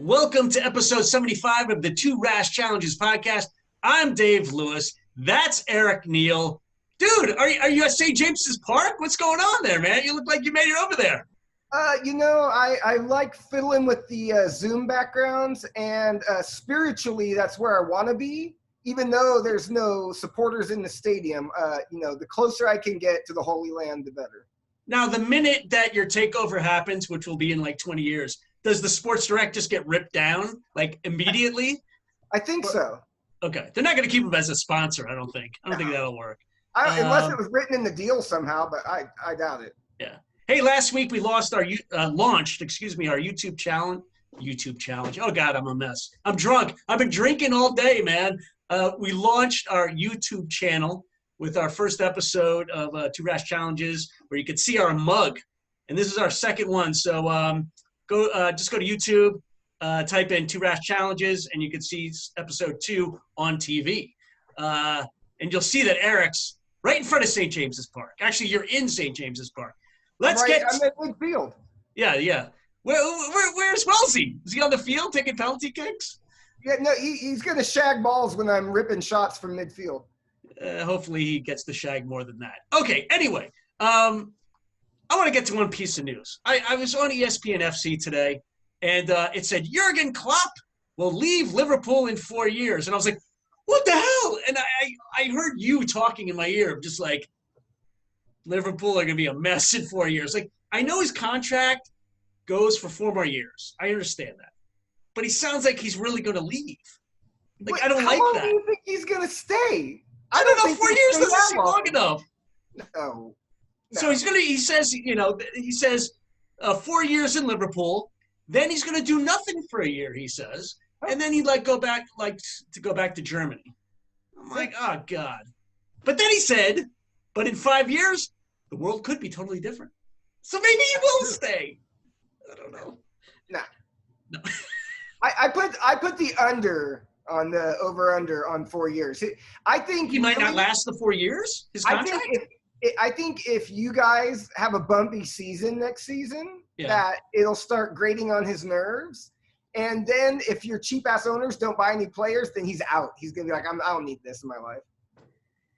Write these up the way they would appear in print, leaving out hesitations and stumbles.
Welcome to episode 75 of the Two Rash Challenges podcast. I'm Dave Lewis. That's Eric Neal. Dude, are you at St. James's Park? What's going on there, man? You look like you made it over there. I like fiddling with the Zoom backgrounds, and spiritually, that's where I want to be. Even though there's no supporters in the stadium, the closer I can get to the Holy Land, the better. Now, the minute that your takeover happens, which will be in like 20 years, does the Sports Direct just get ripped down, like, immediately? I think so. Okay. They're not going to keep him as a sponsor, I don't think. I don't think that'll work. Unless it was written in the deal somehow, but I doubt it. Yeah. Hey, last week we launched our YouTube challenge. Oh, God, I'm a mess. I'm drunk. I've been drinking all day, man. We launched our YouTube channel with our first episode of Two Rash Challenges, where you could see our mug. And this is our second one. So just go to YouTube, type in Two Rash Challenges, and you can see episode 2 on TV. And you'll see that Eric's right in front of St. James's Park. Actually, you're in St. James's Park. I'm at midfield. Yeah. Where's Wellesley? Is he on the field taking penalty kicks? Yeah, no, he's going to shag balls when I'm ripping shots from midfield. Hopefully he gets to shag more than that. Okay, anyway, I want to get to one piece of news. I was on ESPN FC today, and it said Jurgen Klopp will leave Liverpool in 4 years. And I was like, what the hell? And I heard you talking in my ear, just like, Liverpool are going to be a mess in 4 years. Like, I know his contract goes for 4 more years. I understand that. But he sounds like he's really going to leave. Like, I don't like that. How long do you think he's going to stay? I don't know. 4 years doesn't seem long enough. No. So he says 4 years in Liverpool, then he's going to do nothing for a year, he says. And then he'd go back to Germany. I'm like, oh, God. But then he said, but in 5 years, the world could be totally different. So maybe he will stay. I don't know. No. I put the under on the over-under on 4 years. I think he might not last the 4 years, his contract? I think if you guys have a bumpy season next season, that it'll start grating on his nerves. And then if your cheap-ass owners don't buy any players, then he's out. He's going to be like, I don't need this in my life.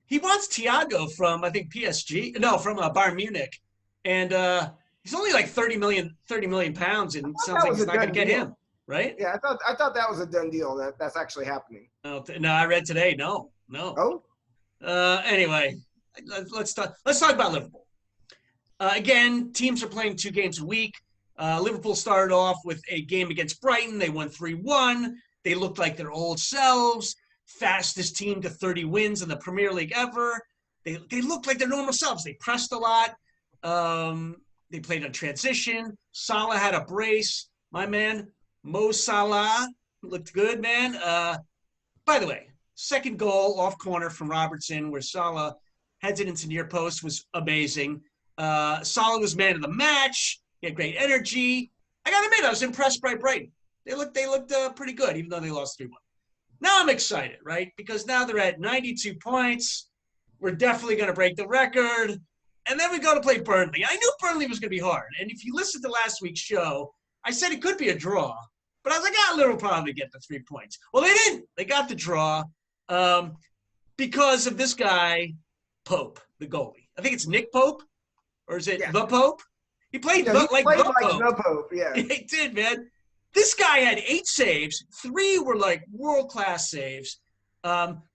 He wants Thiago from, I think, from Bayern Munich. And he's only like 30 million pounds, and it sounds like he's not going to get him, right? Yeah, I thought that was a done deal. That's actually happening. No, I read today. No. Oh? Anyway, let's talk about Liverpool. Again, teams are playing 2 games a week. Liverpool started off with a game against Brighton. They won 3-1. They looked like their old selves. Fastest team to 30 wins in the Premier League ever. They looked like their normal selves. They pressed a lot. They played on transition. Salah had a brace. My man, Mo Salah, looked good, man. By the way, second goal off corner from Robertson where Salah heads it into near post was amazing. Salah was man of the match. He had great energy. I got to admit, I was impressed by Brighton. They looked pretty good, even though they lost 3-1. Now I'm excited, right? Because now they're at 92 points. We're definitely going to break the record. And then we go to play Burnley. I knew Burnley was going to be hard. And if you listen to last week's show, I said it could be a draw. But I was like, Liverpool probably get the 3 points. Well, they didn't. They got the draw because of this guy, Pope, the goalie. I think it's Nick Pope. Or is it the Pope? He played like the Pope. Yeah. He did, man. This guy had 8 saves. 3 were like world-class saves.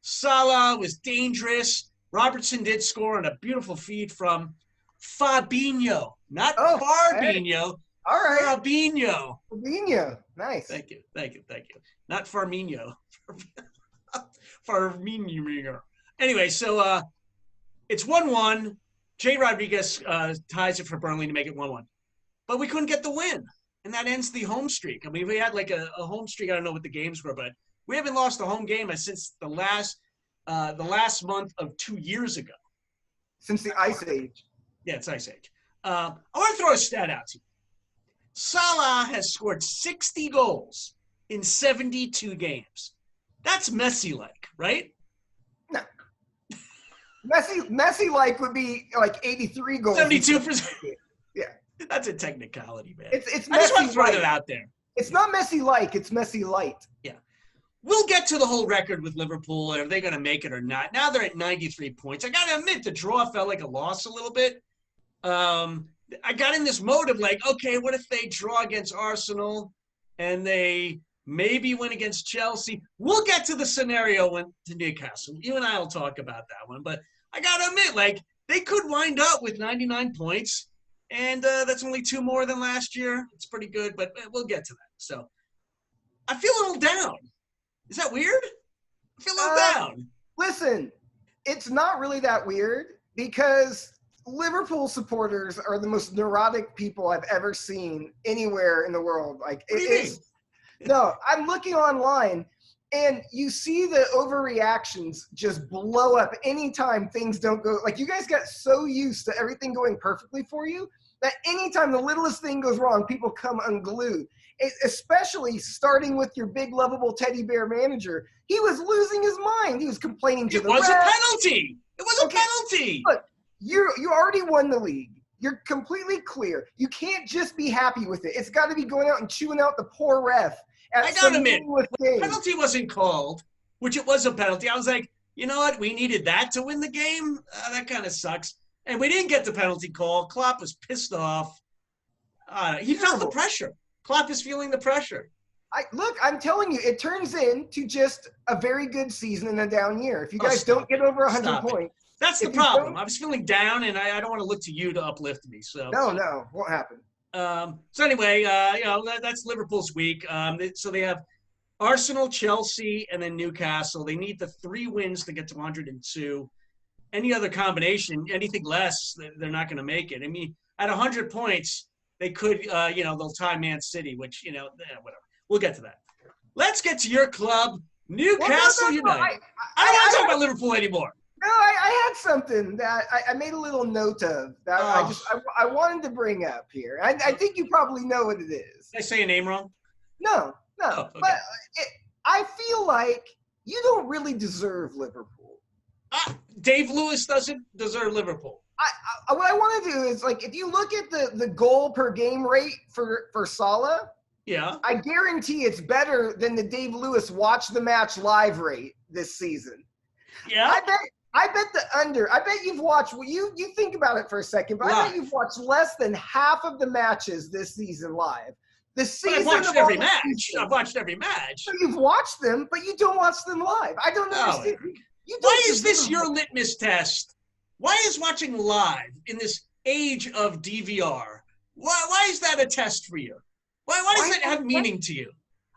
Salah was dangerous. Robertson did score on a beautiful feed from Fabinho. Not Fabinho. All right. Fabinho. Nice. Thank you. Not Firmino. Firmino. Anyway, so it's 1-1. Jay Rodriguez ties it for Burnley to make it 1-1. But we couldn't get the win. And that ends the home streak. I mean, we had like a home streak. I don't know what the games were, but we haven't lost a home game since the last month of 2 years ago. Since the Ice Age. Yeah, it's Ice Age. I want to throw a stat out to you. Salah has scored 60 goals in 72 games. That's Messi-like, right? No. Messi-like would be like 83 goals. 72%. Yeah. That's a technicality, man. It's I just want to throw Messi-like. it out there. It's not messy-like, it's messy light. Yeah. We'll get to the whole record with Liverpool. Are they going to make it or not? Now they're at 93 points. I got to admit, the draw felt like a loss a little bit. I got in this mode of like, okay, what if they draw against Arsenal and they maybe win against Chelsea? We'll get to the scenario when to Newcastle. You and I will talk about that one. But I got to admit, like, they could wind up with 99 points, and that's only 2 more than last year. It's pretty good, but we'll get to that. So I feel a little down. Is that weird? I feel a little down. Listen, it's not really that weird because Liverpool supporters are the most neurotic people I've ever seen anywhere in the world. Like, what do you mean? No, I'm looking online, and you see the overreactions just blow up anytime things don't go. Like, you guys got so used to everything going perfectly for you that anytime the littlest thing goes wrong, people come unglued. Especially starting with your big, lovable teddy bear manager. He was losing his mind. He was complaining to the refs. It was a penalty. It was a penalty. Look, you already won the league. You're completely clear. You can't just be happy with it. It's got to be going out and chewing out the poor ref. I got to admit, the penalty wasn't called, which it was a penalty. I was like, you know what? We needed that to win the game. That kind of sucks. And we didn't get the penalty call. Klopp was pissed off. He felt the pressure. Klopp is feeling the pressure. I'm telling you, it turns into just a very good season in a down year. If you guys don't get over 100 points. That's the problem. I was feeling down, and I don't want to look to you to uplift me. So No, won't happen. So anyway, that's Liverpool's week. So they have Arsenal, Chelsea, and then Newcastle. They need the 3 wins to get to 102. Any other combination, anything less, they're not going to make it. I mean, at 100 points, they could, they'll tie Man City, which, whatever. We'll get to that. Let's get to your club, Newcastle United. I don't want to talk about Liverpool anymore. No, I had something that I made a little note of that I wanted to bring up here. I think you probably know what it is. Did I say a name wrong? No. Oh, okay. But I feel like you don't really deserve Liverpool. Dave Lewis doesn't deserve Liverpool. What I want to do is, like, if you look at the goal per game rate for Salah, yeah, I guarantee it's better than the Dave Lewis watch the match live rate this season. Yeah. I bet the under. I bet you've watched. You think about it for a second, but I bet you've watched less than half of the matches this season live. The season. I've watched every match. I've watched every match. So you've watched them, but you don't watch them live. I don't understand. Why is this your litmus test? Why is watching live in this age of DVR? Why is that a test for you? Why does that have meaning to you?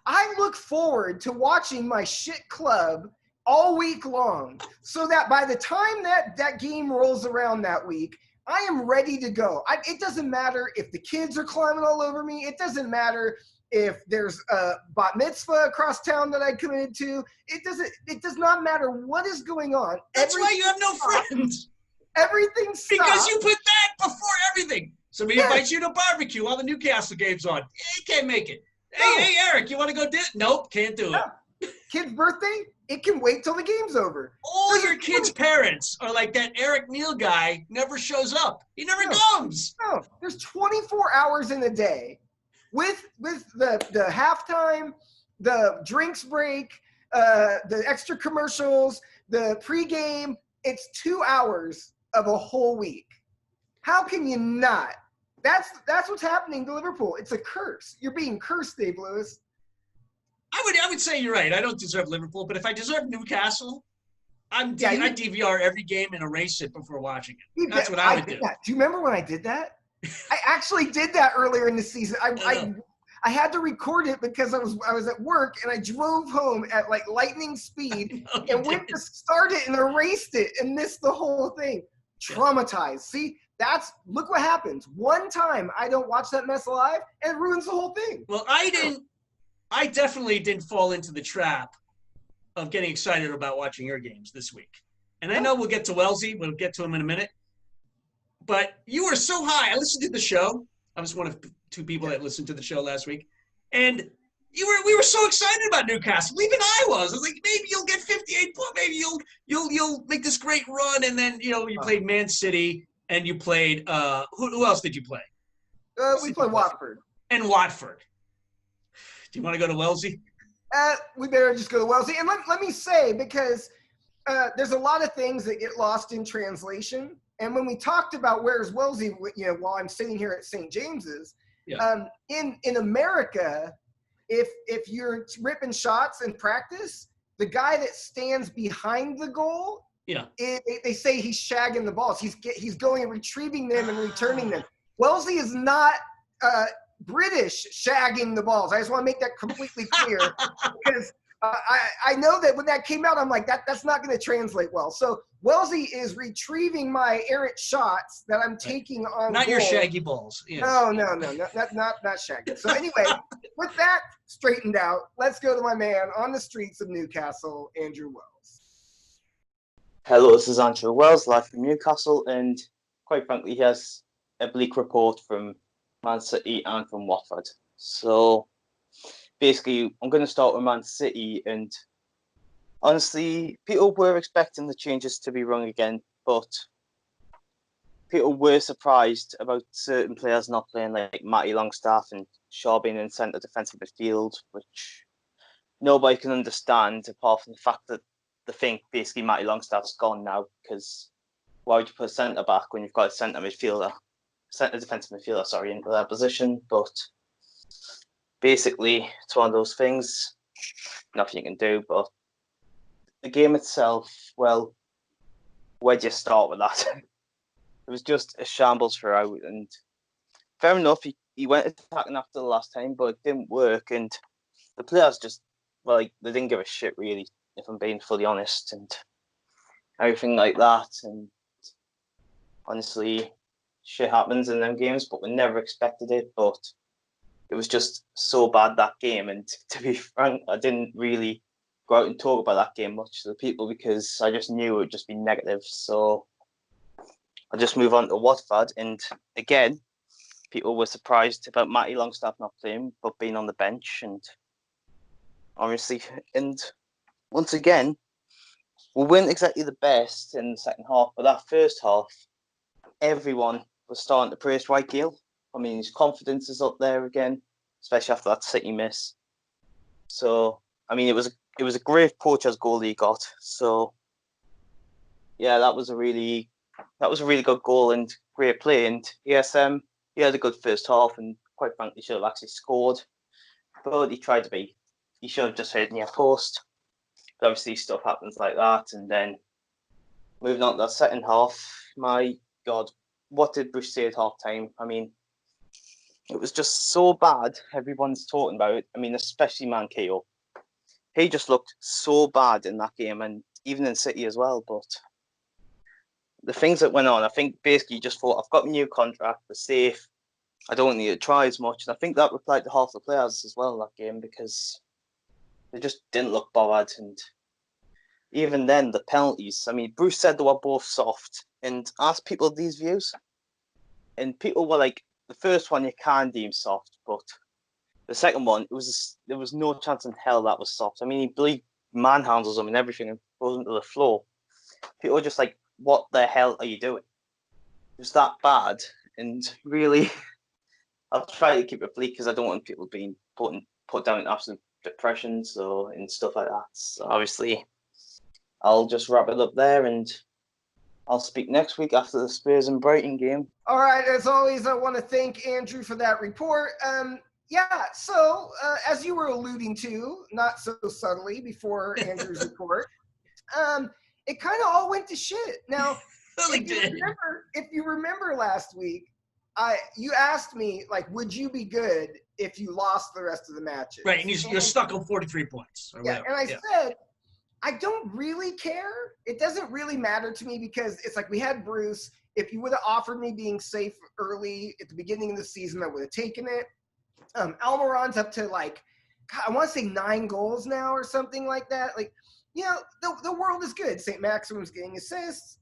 I look forward to watching my shit club all week long so that by the time that game rolls around that week, I am ready to go. It doesn't matter if the kids are climbing all over me. It doesn't matter if there's a bat mitzvah across town that I committed to. It does not matter what is going on. That's why you have no friends. Everything stops. Because you put that before everything. Somebody invites you to barbecue while the Newcastle game's on. You can't make it. Hey, Eric, you want to go Nope, can't do it. Kid's birthday? It can wait till the game's over. All your kids' parents are like that Eric Neal guy never shows up. He never comes. No, there's 24 hours in a day with the halftime, the drinks break, the extra commercials, the pregame. It's 2 hours of a whole week. How can you not? That's what's happening to Liverpool. It's a curse. You're being cursed, Dave Lewis. I would say you're right. I don't deserve Liverpool, but if I deserve Newcastle, I DVR every game and erase it before watching it. That's what I would do. Do you remember when I did that? I actually did that earlier in the season. I had to record it because I was at work and I drove home at like lightning speed and went to start it and erased it and missed the whole thing. Traumatized. See, look what happens. One time I don't watch that mess live and it ruins the whole thing. Well, I definitely didn't fall into the trap of getting excited about watching your games this week. And I know we'll get to Wellesley. We'll get to him in a minute. But you were so high. I listened to the show. I was one of 2 people that listened to the show last week. And we were so excited about Newcastle. Even I was. I was like, maybe you'll get 58 points. Maybe you'll make this great run. And then, you played Man City and you played who else did you play? We played Watford. And Watford. Do you want to go to Wellesley? We better just go to Wellesley. And let me say, because there's a lot of things that get lost in translation. And when we talked about where's Wellesley, while I'm sitting here at St. James's, in America, if you're ripping shots in practice, the guy that stands behind the goal, they say he's shagging the balls. He's going and retrieving them and returning them. Wellesley is not British shagging the balls. I just want to make that completely clear because I know that when that came out, I'm like, that's not going to translate well. So Wellesley is retrieving my errant shots that I'm taking on not goal. Your shaggy balls. Yes. No, not shaggy. So anyway, with that straightened out, let's go to my man on the streets of Newcastle, Andrew Wells. Hello, this is Andrew Wells, live from Newcastle, and quite frankly, he has a bleak report from Man City and from Watford. So basically, I'm going to start with Man City, and honestly, people were expecting the changes to be wrong again, but people were surprised about certain players not playing, like Matty Longstaff and Shaw being in centre defensive midfield, which nobody can understand apart from the fact that they think basically Matty Longstaff's gone now, because why would you put a centre back when you've got a centre defensive midfielder, into that position? But basically, it's one of those things, nothing you can do. But the game itself, well, where do you start with that? It was just a shambles throughout, and fair enough, he went attacking after the last time, but it didn't work, and the players just, they didn't give a shit, really, if I'm being fully honest, and everything like that. And honestly, shit happens in them games, but we never expected it. But it was just so bad, that game, and to be frank, I didn't really go out and talk about that game much to the people because I just knew it would just be negative. So I'll just move on to Watford, and again, people were surprised about Matty Longstaff not playing, but being on the bench, and obviously, and once again, we weren't exactly the best in the second half, but that first half, everyone was starting to praise Dwight Gale. I mean, his confidence is up there again, especially after that City miss. So, I mean, it was a great poacher's goal he got. So, yeah, that was a really good goal and great play. And yes, he had a good first half, and quite frankly, should have actually scored. But he should have just hit near post. But obviously, stuff happens like that. And then moving on to that second half, my God, what did Bush say at half time? I mean, it was just so bad. Everyone's talking about it. I mean, especially Manquillo. He just looked so bad in that game, and even in City as well. But the things that went on, I think basically just thought, I've got a new contract, we're safe. I don't need to try as much. And I think that replied to half the players as well in that game, because they just didn't look bothered. And even then, the penalties, I mean, Bruce said they were both soft, and asked people these views. And people were like, the first one you can deem soft, but the second one, there was no chance in hell that was soft. I mean, he believed manhandles him and everything and goes into the floor. People were just like, what the hell are you doing? It was that bad. And really, I'll try to keep it bleak because I don't want people being put down in absolute depression and stuff like that. So obviously, I'll just wrap it up there, and I'll speak next week after the Spurs and Brighton game. All right, as always, I want to thank Andrew for that report. So as you were alluding to, not so subtly before Andrew's report, it kind of all went to shit. Now, if you remember last week, you asked me, like, would you be good if you lost the rest of the matches? Right, and you're stuck on 43 points. And I said, I don't really care. It doesn't really matter to me because it's like we had Bruce. If you would have offered me being safe early at the beginning of the season, I would have taken it. Almiron's up to God, I want to say 9 goals now or something like that. The world is good. St. Maximum's getting assists.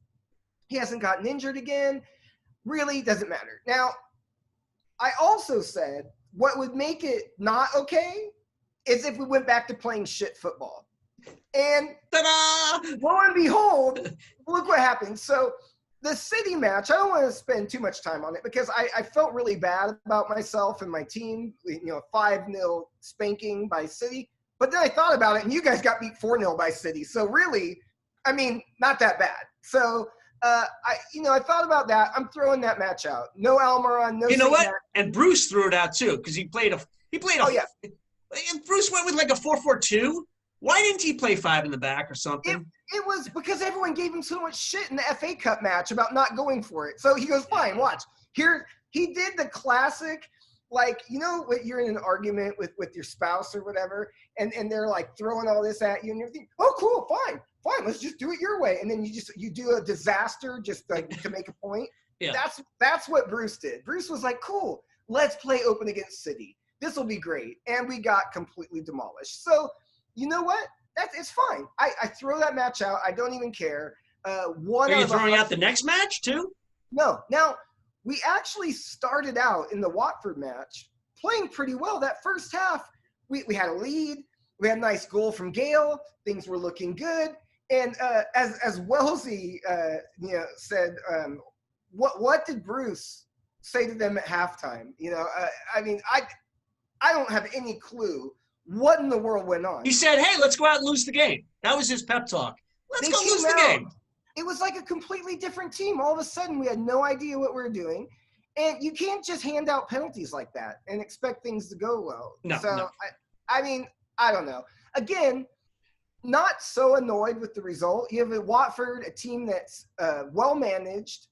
He hasn't gotten injured again. Really doesn't matter. Now, I also said what would make it not okay is if we went back to playing shit football. And Ta-da! lo and behold, look what happened. So the City match, I don't want to spend too much time on it because I felt really bad about myself and my team. 5-0 spanking by City. But then I thought about it, and you guys got beat 4-0 by City. So really, I mean, not that bad. So I thought about that. I'm throwing that match out. No Almiron, no. You know City what? match. And Bruce threw it out too because he played a. Oh yeah. And Bruce went with like a 4-4-2. Why didn't he play 5 in the back or something? It was because everyone gave him so much shit in the FA Cup match about not going for it. So he goes, fine, watch. Here, he did the classic, like, what you're in an argument with your spouse or whatever, and they're like throwing all this at you and everything. Oh, cool, fine, let's just do it your way. And then you do a disaster just like to make a point. Yeah. That's what Bruce did. Bruce was like, cool, let's play open against City. This will be great. And we got completely demolished. So, you know what? It's fine. I throw that match out. I don't even care. Are you throwing out the next match too? No. Now, we actually started out in the Watford match playing pretty well. That first half, we had a lead. We had a nice goal from Gale. Things were looking good. And as Wellesley said, what did Bruce say to them at halftime? I don't have any clue what in the world went on. He said, hey, let's go out and lose the game. That was his pep talk. Let's go lose the game. It was like a completely different team. All of a sudden, we had no idea what we were doing. And you can't just hand out penalties like that and expect things to go well. No. I don't know. Again, not so annoyed with the result. You have a Watford, a team that's well-managed,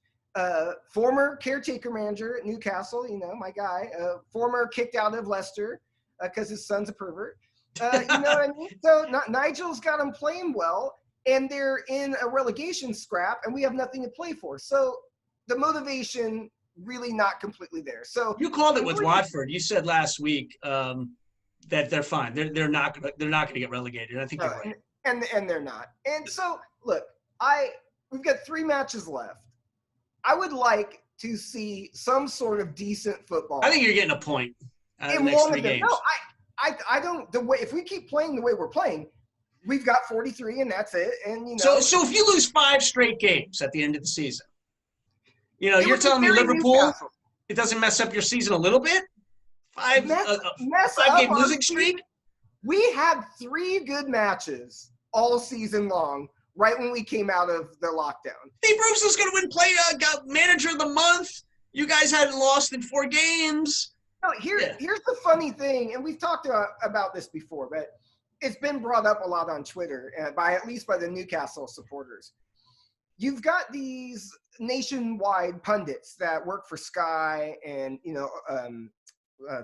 former caretaker manager at Newcastle, my guy, former kicked out of Leicester because his son's a pervert. You know what I mean? So Nigel's got them playing well, and they're in a relegation scrap, and we have nothing to play for. So the motivation really not completely there. So you called it with Watford. You said last week that they're fine. They're not going to get relegated. I think you're right. And they're not. And so look, we've got 3 matches left. I would like to see some sort of decent football. I think you're getting a point out of the next 3 games. No, I don't. The way if we keep playing the way we're playing, we've got 43 and that's it. And So if you lose 5 straight games at the end of the season, you're telling me Liverpool, Newcastle. It doesn't mess up your season a little bit? 5-game losing streak? We had 3 good matches all season long. Right when we came out of the lockdown. Steve Bruce was going to got manager of the month. You guys hadn't lost in 4 games. No, here's the funny thing, and we've talked about this before, but it's been brought up a lot on Twitter, at least by the Newcastle supporters. You've got these nationwide pundits that work for Sky and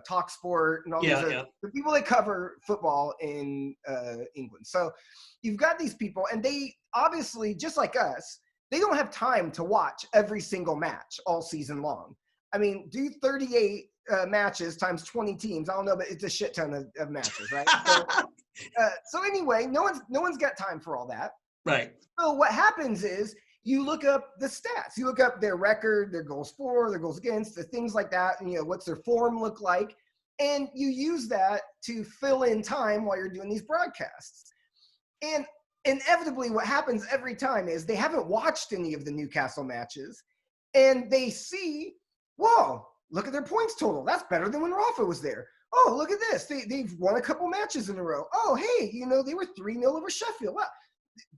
TalkSport and all the people that cover football in England. So you've got these people, and they obviously, just like us, they don't have time to watch every single match all season long. I mean, do 38 matches times 20 teams. I don't know, but it's a shit ton of matches, right? So anyway, no one's got time for all that. Right. So what happens is you look up the stats. You look up their record, their goals for, their goals against, the things like that, and what's their form look like, and you use that to fill in time while you're doing these broadcasts. And inevitably what happens every time is they haven't watched any of the Newcastle matches, and they see, whoa, look at their points total. That's better than when Rafa was there. Oh, look at this. They've won a couple matches in a row. Oh, hey, they were 3-0 over Sheffield. Wow.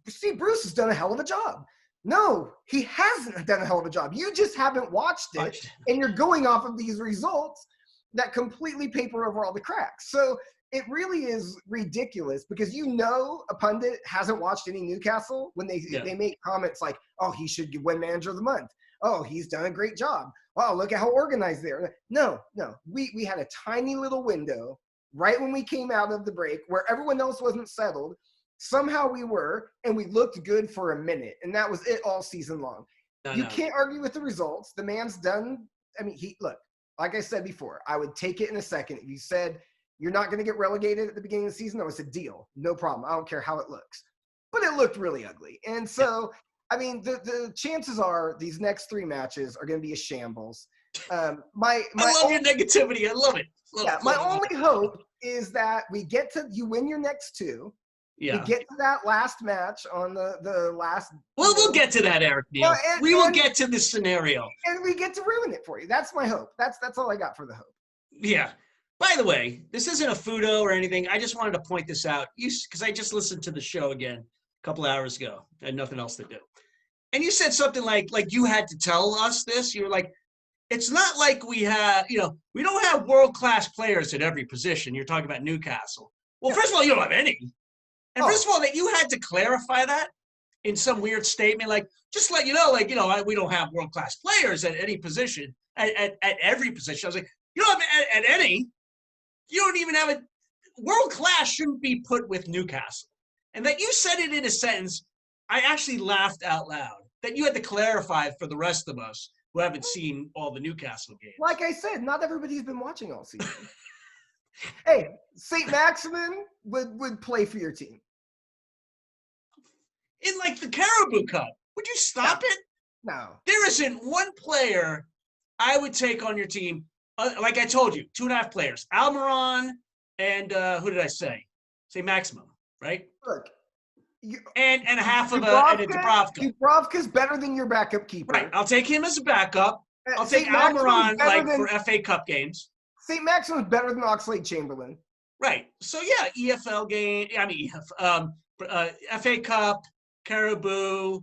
Steve Bruce has done a hell of a job. No, he hasn't done a hell of a job. You just haven't watched it, and you're going off of these results that completely paper over all the cracks. So it really is ridiculous because a pundit hasn't watched any Newcastle when they make comments like, oh, he should win manager of the month. Oh, he's done a great job. Wow, look at how organized they are. No. We had a tiny little window right when we came out of the break where everyone else wasn't settled. Somehow we were, and we looked good for a minute, and that was it all season long. You can't argue with the results. The man's done. I mean, like I said before, I would take it in a second. If you said you're not going to get relegated at the beginning of the season, I would say deal. No problem. I don't care how it looks. But it looked really ugly. And so, I mean, the chances are these next 3 matches are going to be a shambles. I love your negativity. I love it. My only hope is that you win your next 2. Yeah. We get to that last match on the last. Well, we'll get to that, Eric Neal. Well, we will get to this scenario. And we get to ruin it for you. That's my hope. That's all I got for the hope. Yeah. By the way, this isn't a Fudo or anything. I just wanted to point this out because I just listened to the show again a couple of hours ago. I had nothing else to do. And you said something like you had to tell us this. You were like, it's not like we have, we don't have world-class players at every position. You're talking about Newcastle. Well, first of all, you don't have any. And first of all, that you had to clarify that in some weird statement, just let you know, we don't have world-class players at any position, at every position. I was like, you don't have at any. You don't even have a world-class shouldn't be put with Newcastle. And that you said it in a sentence, I actually laughed out loud. That you had to clarify for the rest of us who haven't seen all the Newcastle games. Like I said, not everybody's been watching all season. Hey, St. Maximin would play for your team. In the Caribou Cup. Would you stop it? No. There isn't one player I would take on your team. Like I told you, 2.5 players. Almiron and who did I say? Say Maximum, right? Look. And half of a Dubravka. Dubravka's better than your backup keeper. Right. I'll take him as a backup. I'll take Almiron for FA Cup games. St. Maximin's better than Oxlade-Chamberlain. Right. So yeah, EFL game. FA Cup, Caribou,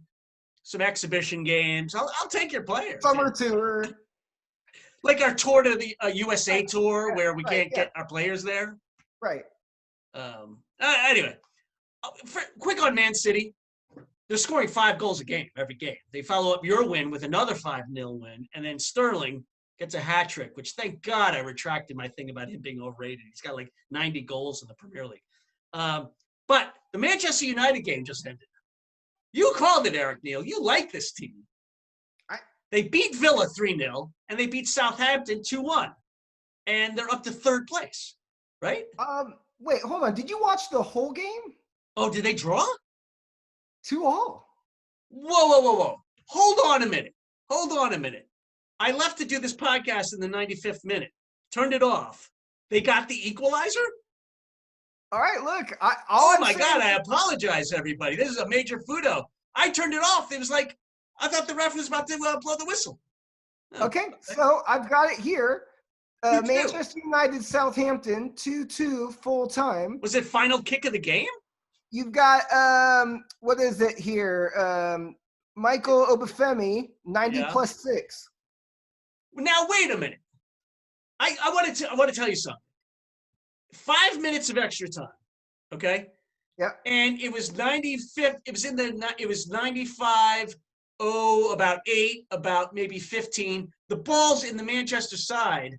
some exhibition games. I'll take your players. Summer tour. Like our tour to the USA tour where we can't get our players there. Right. Anyway, quick on Man City. They're scoring 5 goals a game every game. They follow up your win with another 5-0 win, and then Sterling gets a hat trick, which thank God I retracted my thing about him being overrated. He's got 90 goals in the Premier League. But the Manchester United game just ended. You called it, Eric Neal. You like this team. They beat Villa 3-0, and they beat Southampton 2-1. And they're up to 3rd place, right? Wait, hold on. Did you watch the whole game? Oh, did they draw? 2-2. Whoa. Hold on a minute. I left to do this podcast in the 95th minute. Turned it off. They got the equalizer? All right, look. Oh, my God. I apologize, everybody. This is a major Fudo. I turned it off. It was I thought the ref was about to blow the whistle. Okay, so I've got it here. Manchester United, Southampton, 2-2 full time. Was it final kick of the game? You've got, what is it here? Michael Obafemi, 90 plus 6. Now, wait a minute. I want to tell you something. 5 minutes of extra time, okay? Yeah. And it was 95th. It was 95. Oh, about 8, about maybe 15. The ball's in the Manchester side.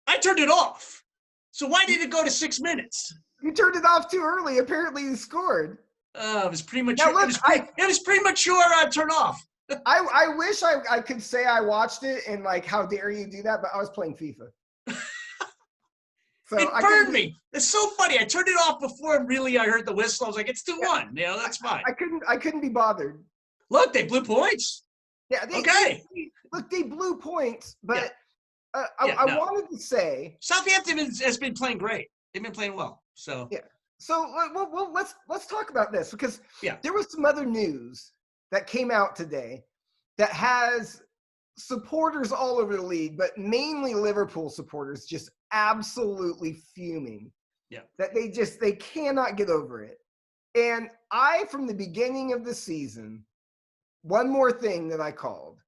I turned it off. So why did it go to 6 minutes? You turned it off too early. Apparently you scored. It was premature. Now, look, it was premature turn off. I wish I could say I watched it and how dare you do that, but I was playing FIFA. So it burned me. It's so funny. I turned it off before I heard the whistle. I was like, it's 2-1. That's fine. I couldn't be bothered. Look, they blew points. Yeah. They blew points, but I wanted to say Southampton has been playing great. They've been playing well. So yeah. So let's talk about this because there was some other news that came out today that has supporters all over the league, but mainly Liverpool supporters just absolutely fuming. Yeah. That they cannot get over it. And from the beginning of the season, one more thing that I called.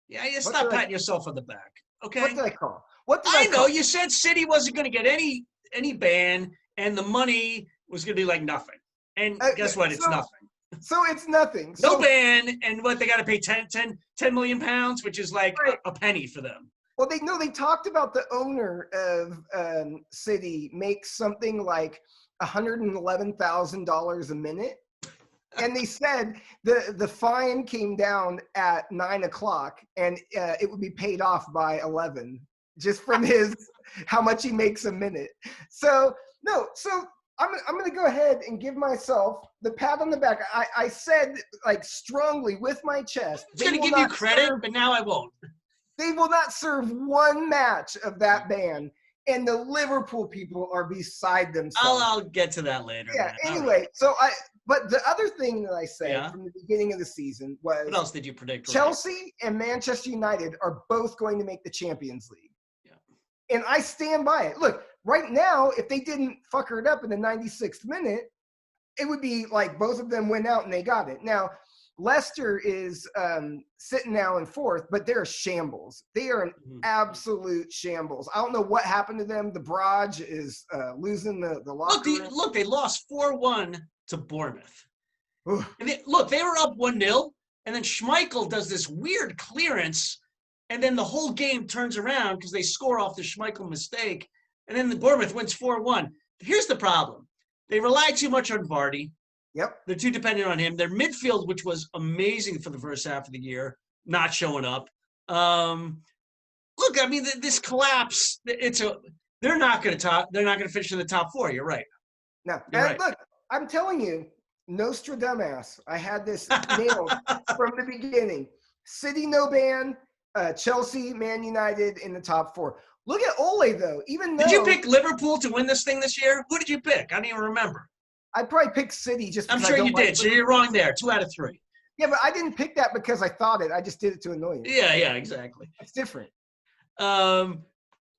Yeah, you stop patting yourself on the back. Okay. What did I call? I know you said City wasn't going to get any ban, and the money was going to be nothing. And guess what? It's nothing. So it's nothing. No ban, and what they got to pay 10 million pounds, which is a penny for them. Well, they talked about the owner of City makes something like $111,000 a minute. And they said the fine came down at 9:00 and it would be paid off by 11, just from how much he makes a minute. So I'm going to go ahead and give myself the pat on the back. I said strongly with my chest. I'm going to give you credit, but now I won't. They will not serve one match of that ban. and the Liverpool people are beside themselves. I'll get to that later. Yeah. Man. Anyway, but the other thing that I said Yeah. from the beginning of the season was What else did you predict? Chelsea and Manchester United are both going to make the Champions League. Yeah. And I stand by it. Look, right now, if they didn't fucker it up in the 96th minute, it would be like both of them went out and they got it. Now, Leicester is sitting now in fourth, but they're shambles. They are an absolute shambles. I don't know what happened to them. The Barrage is losing the locker room. Look, they lost 4-1 to Bournemouth. And they were up 1-0, and then Schmeichel does this weird clearance, and then the whole game turns around because they score off the Schmeichel mistake, and then the Bournemouth wins 4-1. Here's the problem. They rely too much on Vardy. Yep. They're too dependent on him. Their midfield, which was amazing for the first half of the year, not showing up. Look, I mean, this collapse. They're not going to finish in the top four. You're right. No, right. Look, I'm telling you, Nostradamus. I had this nailed from the beginning. City no ban. Chelsea, Man United in the top four. Look at Ole though. Did you pick Liverpool to win this thing this year? Who did you pick? I don't even remember. I probably picked City just because I'm sure you did. So you're wrong there. 2 out of 3. Yeah, but I didn't pick that because I thought it. I just did it to annoy you. Yeah, exactly. It's different.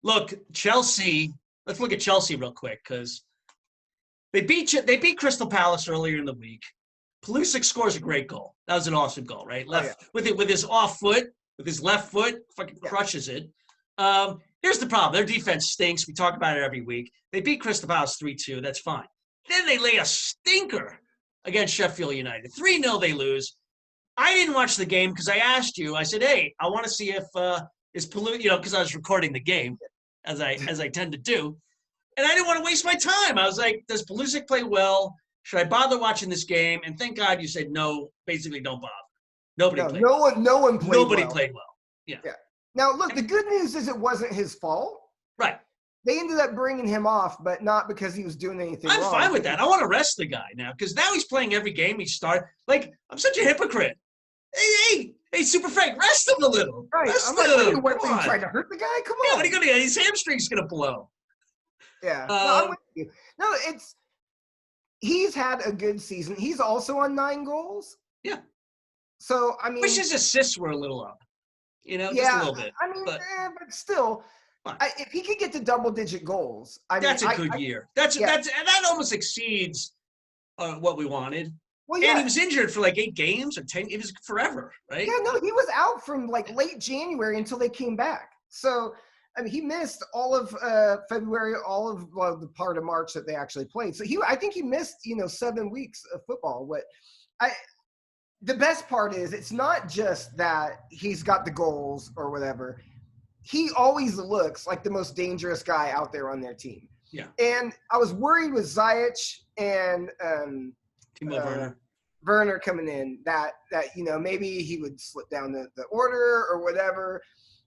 Look, Chelsea. Let's look at Chelsea real quick because they beat Crystal Palace earlier in the week. Pulisic scores a great goal. That was an awesome goal, right? With his off foot, with his left foot, fucking crushes it. Here's the problem. Their defense stinks. We talk about it every week. They beat Crystal Palace 3-2. That's fine. Then they lay a stinker against Sheffield United. 3-0 they lose. I didn't watch the game because I asked you. I said, hey, I want to see if is Pulisic, because I was recording the game, as I tend to do. And I didn't want to waste my time. I was like, does Pulisic play well? Should I bother watching this game? And thank God you said no, basically don't bother. No one played well. Yeah. Now, look, the good news is it wasn't his fault. Right. They ended up bringing him off, but not because he was doing anything wrong. I'm fine with that. I want to rest the guy now because now he's playing every game he starts. Like, I'm such a hypocrite. Hey, Super Frank, rest him a little. Right. Rest I'm like, what are you trying to hurt the guy? Come on. Yeah, what are you going to do? His hamstring's going to blow. Yeah. No, I'm with you. No, he's had a good season. He's also on 9 goals. Yeah. So, I mean. Wish his assists were a little up. Just a little bit. I mean, but still, if he could get to double-digit goals, that's a good year. That almost exceeds what we wanted. Well, yeah. And he was injured for like 8 games or 10. It was forever, right? Yeah, no, he was out from like late January until they came back. So, I mean, he missed all of February, all of the part of March that they actually played. So I think he missed 7 weeks of football. The best part is it's not just that he's got the goals or whatever. He always looks like the most dangerous guy out there on their team. Yeah. And I was worried with Ziyech and Timo Werner coming in that maybe he would slip down the order or whatever.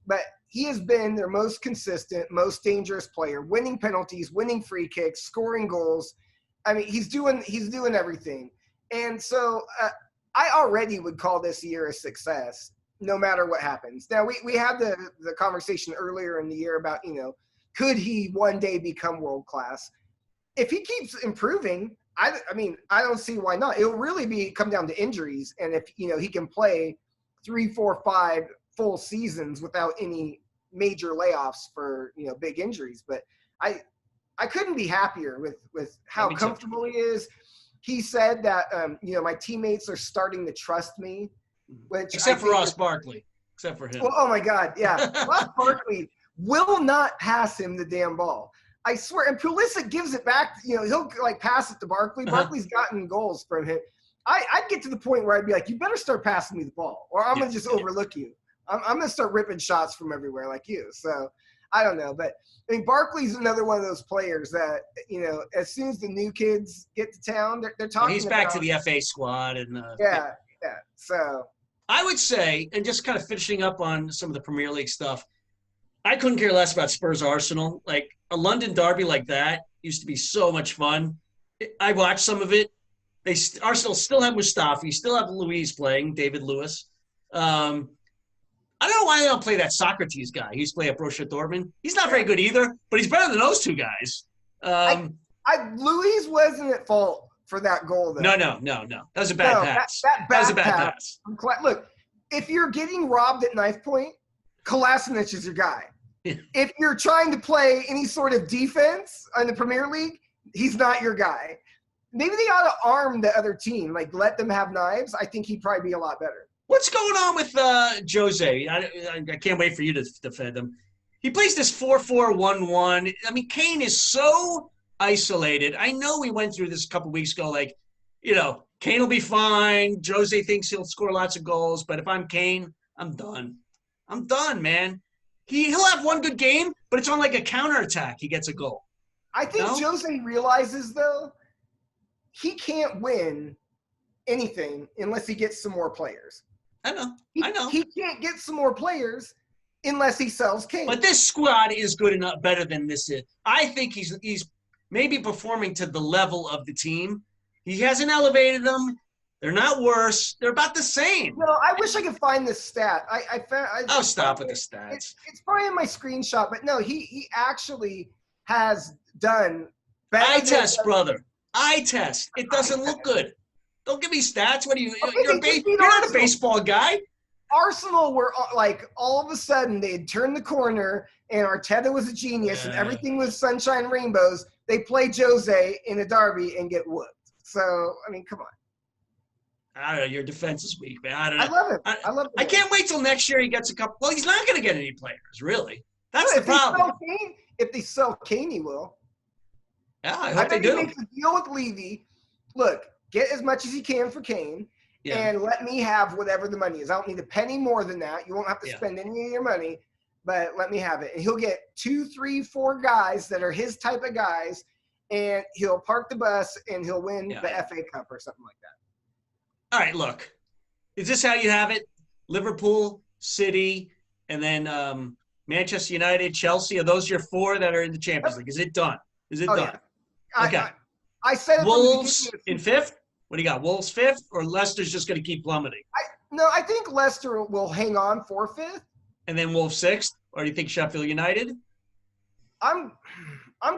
But he has been their most consistent, most dangerous player, winning penalties, winning free kicks, scoring goals. I mean, he's doing everything. And so I already would call this year a success, no matter what happens. Now, we had the conversation earlier in the year about, could he one day become world-class? If he keeps improving, I don't see why not. It'll really come down to injuries. And if, he can play 3, 4, 5 full seasons without any major layoffs for, big injuries. But I couldn't be happier with how comfortable he is. He said that, my teammates are starting to trust me, except for Ross Barkley, except for him. Well, oh my God, yeah, Ross Barkley will not pass him the damn ball. I swear. And Pulisic gives it back. He'll like pass it to Barkley. Barkley's gotten goals from him. I'd get to the point where I'd be like, you better start passing me the ball, or I'm gonna just overlook you. I'm gonna start ripping shots from everywhere like you. So I don't know, but I mean, Barkley's another one of those players that, as soon as the new kids get to town, they're talking. He's back to the FA squad, and yeah. So I would say, and just kind of finishing up on some of the Premier League stuff, I couldn't care less about Spurs Arsenal. Like a London derby like that used to be so much fun. I watched some of it. Arsenal still have Mustafi, still have Luiz playing, David Lewis. I don't know why they don't play that Socrates guy. He used to play at Borussia Dortmund. He's not very good either, but he's better than those two guys. Luis wasn't at fault for that goal, though. No. That was a bad pass. That was a bad pass. Look, if you're getting robbed at knife point, Kolasinac is your guy. If you're trying to play any sort of defense in the Premier League, he's not your guy. Maybe they ought to arm the other team, like let them have knives. I think he'd probably be a lot better. What's going on with Jose? I can't wait for you to defend him. He plays this 4-4-1-1. I mean, Kane is so isolated. I know we went through this a couple weeks ago, like, Kane will be fine. Jose thinks he'll score lots of goals, but if I'm Kane, I'm done. I'm done, man. He'll have one good game, but it's on like a counterattack. He gets a goal. I think Jose realizes, though, he can't win anything unless he gets some more players. I know. He can't get some more players unless he sells Kane. But this squad is good enough, better than this is. I think he's maybe performing to the level of the team. He hasn't elevated them. They're not worse. They're about the same. No, I wish I could find this stat. I found. Stop with the stats. It's probably in my screenshot, but no, he actually has done better. Eye test, brother. Eye test. It doesn't look good. Don't give me stats. What are you? You're not a baseball guy. Arsenal were like all of a sudden they had turned the corner and Arteta was a genius and everything was sunshine and rainbows. They play Jose in a derby and get whooped. So I mean, come on. I don't know. Your defense is weak, man. I don't know. I love it. I love it. I can't wait till next year he gets a couple. Well, he's not going to get any players, really. That's the problem. If they sell Kane, he will. Yeah, I hope they do. He makes a deal with Levy. Look, get as much as you can for Kane, and let me have whatever the money is. I don't need a penny more than that. You won't have to spend any of your money, but let me have it. And he'll get 2, 3, 4 guys that are his type of guys, and he'll park the bus and he'll win the FA Cup or something like that. All right, look. Is this how you have it? Liverpool, City, and then Manchester United, Chelsea. Are those your 4 that are in the Champions League? Is it done? Is it done? Yeah. Okay. I said it Wolves in 5th? What do you got? Wolves 5th? Or Leicester's just going to keep plummeting? I think Leicester will hang on for 5th. And then Wolves 6th? Or do you think Sheffield United? I'm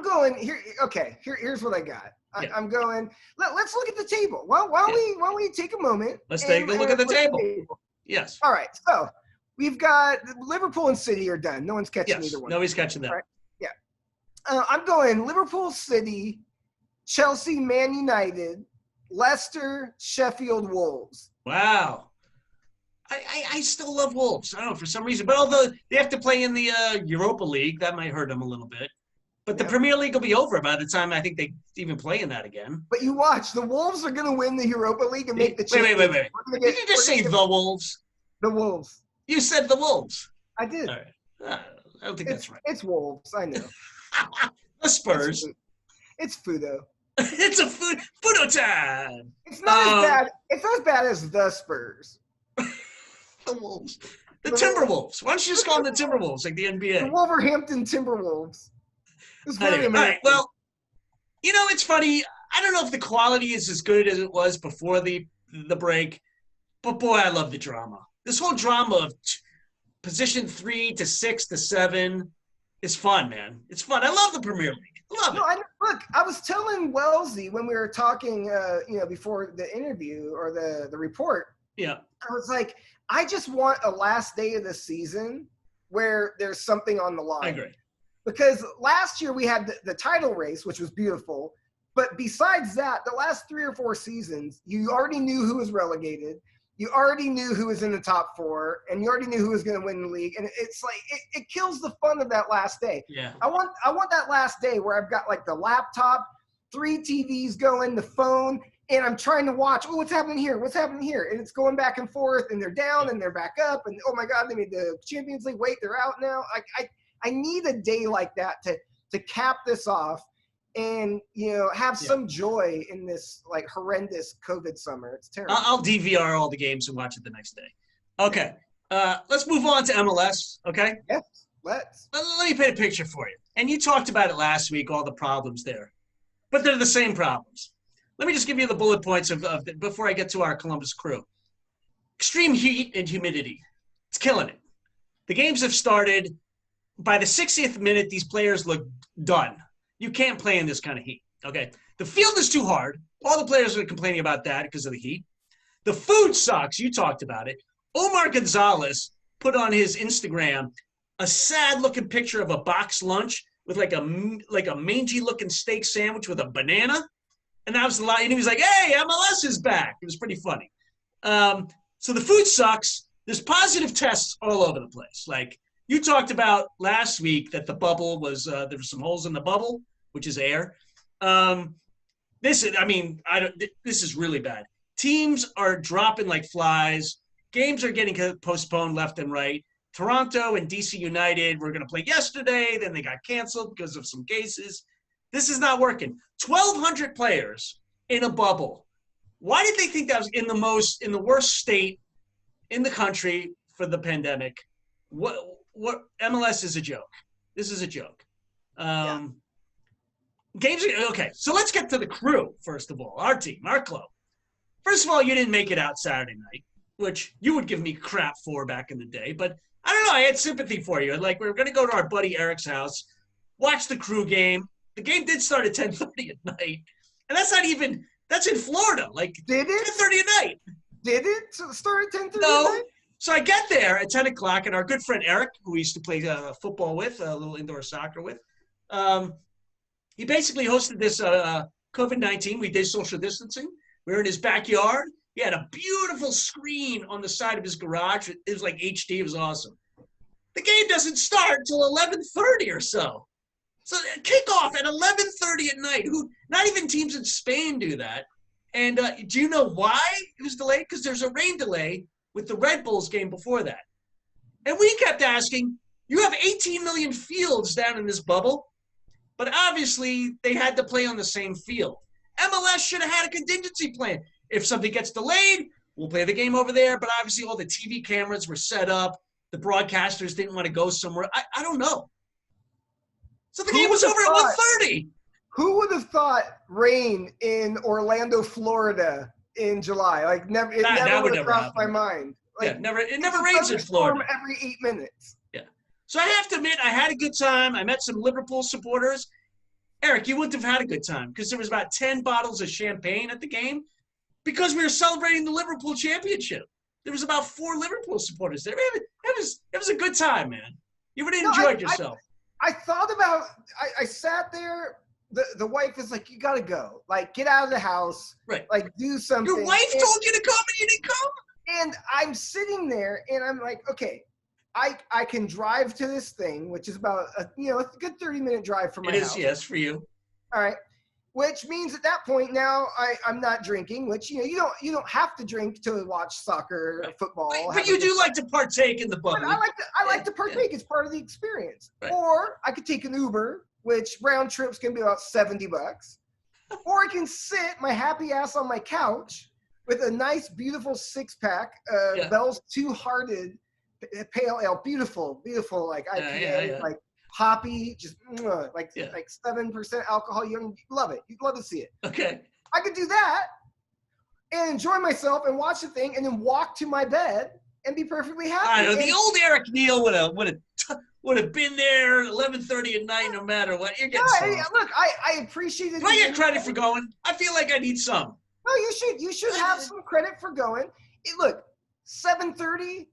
going here. Okay, here's what I got. I'm going. Let's look at the table. Why don't we take a moment? Let's take a look at the table. Yes. All right. So we've got Liverpool and City are done. No one's catching either one. Nobody's catching that. Right? Yeah. I'm going Liverpool, City, Chelsea, Man United, Leicester, Sheffield, Wolves. Wow. I still love Wolves. I don't know, for some reason. But although they have to play in the Europa League, that might hurt them a little bit. But the Premier League will be over by the time I think they even play in that again. But you watch. The Wolves are going to win the Europa League and make the Champions. Wait. Did you just say the Wolves? The Wolves. You said the Wolves. I did. All right. I don't think that's right. It's Wolves. I know. The Spurs. It's Fudo. It's a Fudo time. It's not as bad. It's not as bad as the Spurs. The Wolves. The Timberwolves. Why don't you just call them the Timberwolves, like the NBA? The Wolverhampton Timberwolves. Anyway, all right. Well, it's funny. I don't know if the quality is as good as it was before the break, but boy, I love the drama. This whole drama of position 3 to 6 to 7 is fun, man. It's fun. I love the Premier League. I love it. Look, I was telling Wellesley when we were talking, before the interview or the report. Yeah. I was like, I just want a last day of the season where there's something on the line. I agree. Because last year we had the title race, which was beautiful. But besides that, the last 3 or 4 seasons, you already knew who was relegated. You already knew who was in the top 4, and you already knew who was going to win the league. And it's like it kills the fun of that last day. Yeah. I want that last day where I've got like the laptop, 3 TVs going, the phone, and I'm trying to watch. Oh, what's happening here? What's happening here? And it's going back and forth, and they're down and they're back up, and oh my God, they made the Champions League. Wait, they're out now. I need a day like that to cap this off and, have some joy in this like horrendous COVID summer. It's terrible. I'll DVR all the games and watch it the next day. Okay. Let's move on to MLS. Okay. Yes, let's. Let me paint a picture for you. And you talked about it last week, all the problems there, but they're the same problems. Let me just give you the bullet points of before I get to our Columbus Crew. Extreme heat and humidity. It's killing it. The games have started. By the 60th minute, these players look done. You can't play in this kind of heat. Okay. The field is too hard. All the players are complaining about that because of the heat. The food sucks. You talked about it. Omar Gonzalez put on his Instagram a sad-looking picture of a box lunch with like a mangy-looking steak sandwich with a banana. And that was a lot. And he was like, hey, MLS is back. It was pretty funny. So the food sucks. There's positive tests all over the place. Like, you talked about last week that the bubble was there were some holes in the bubble, which is air. This is really bad. Teams are dropping like flies. Games are getting postponed left and right. Toronto and DC United were going to play yesterday. Then they got canceled because of some cases. This is not working. 1,200 players in a bubble. Why did they think that was in the worst state in the country for the pandemic? What MLS is a joke. This is a joke. Games are okay. So let's get to the crew first of all. Our team, our club. First of all, you didn't make it out Saturday night, which you would give me crap for back in the day. But I don't know. I had sympathy for you. Like, we were going to go to our buddy Eric's house, watch the crew game. The game did start at 10:30 at night, and that's in Florida. Like, did it 10:30 at night? Did it start at 10:30 No. at night? So I get there at 10 o'clock, and our good friend Eric, who we used to play football with, a little indoor soccer with, he basically hosted this COVID-19. We did social distancing. We were in his backyard. He had a beautiful screen on the side of his garage. It was like HD. It was awesome. The game doesn't start until 11:30 or so. So kickoff at 11:30 at night. Not even teams in Spain do that. And do you know why it was delayed? Because there's a rain delay with the Red Bulls game before that. And we kept asking, you have 18 million fields down in this bubble, but obviously they had to play on the same field. MLS should have had a contingency plan. If something gets delayed, we'll play the game over there, but obviously all the TV cameras were set up. The broadcasters didn't want to go somewhere. I don't know. So the game was over at 1:30. Who would have thought rain in Orlando, Florida in July? Like, it never would have crossed my mind. Like, it never rains in Florida. Every 8 minutes. Yeah. So I have to admit, I had a good time. I met some Liverpool supporters. Eric, you wouldn't have had a good time because there was about 10 bottles of champagne at the game because we were celebrating the Liverpool championship. There was about 4 Liverpool supporters there. It was a good time, man. You would have enjoyed yourself. I thought about I sat there. The wife is like, you got to go. Like, get out of the house. Right. Like, do something. Your wife told you to come and you didn't come? And I'm sitting there and I'm like, okay, I can drive to this thing, which is about a good 30-minute drive from my house. It is, yes, for you. All right. Which means at that point now I'm not drinking, which you don't have to drink to watch soccer or football. But you do like to partake in the bubble. I like to partake. It's part of the experience. Right. Or I could take an Uber, which round trip's can be about $70. Or I can sit my happy ass on my couch with a nice, beautiful 6-pack Bell's Two-Hearted Pale Ale, beautiful, like IPA, like hoppy, just like 7% alcohol. You love it. You'd love to see it. Okay. I could do that and enjoy myself and watch the thing, and then walk to my bed and be perfectly happy. I know the old Eric Neal would have been there 11:30 at night, no matter what. You're getting look, I appreciate it. Do I get credit for going? I feel like I need some. No, you should have some credit for going. Look, 7:30.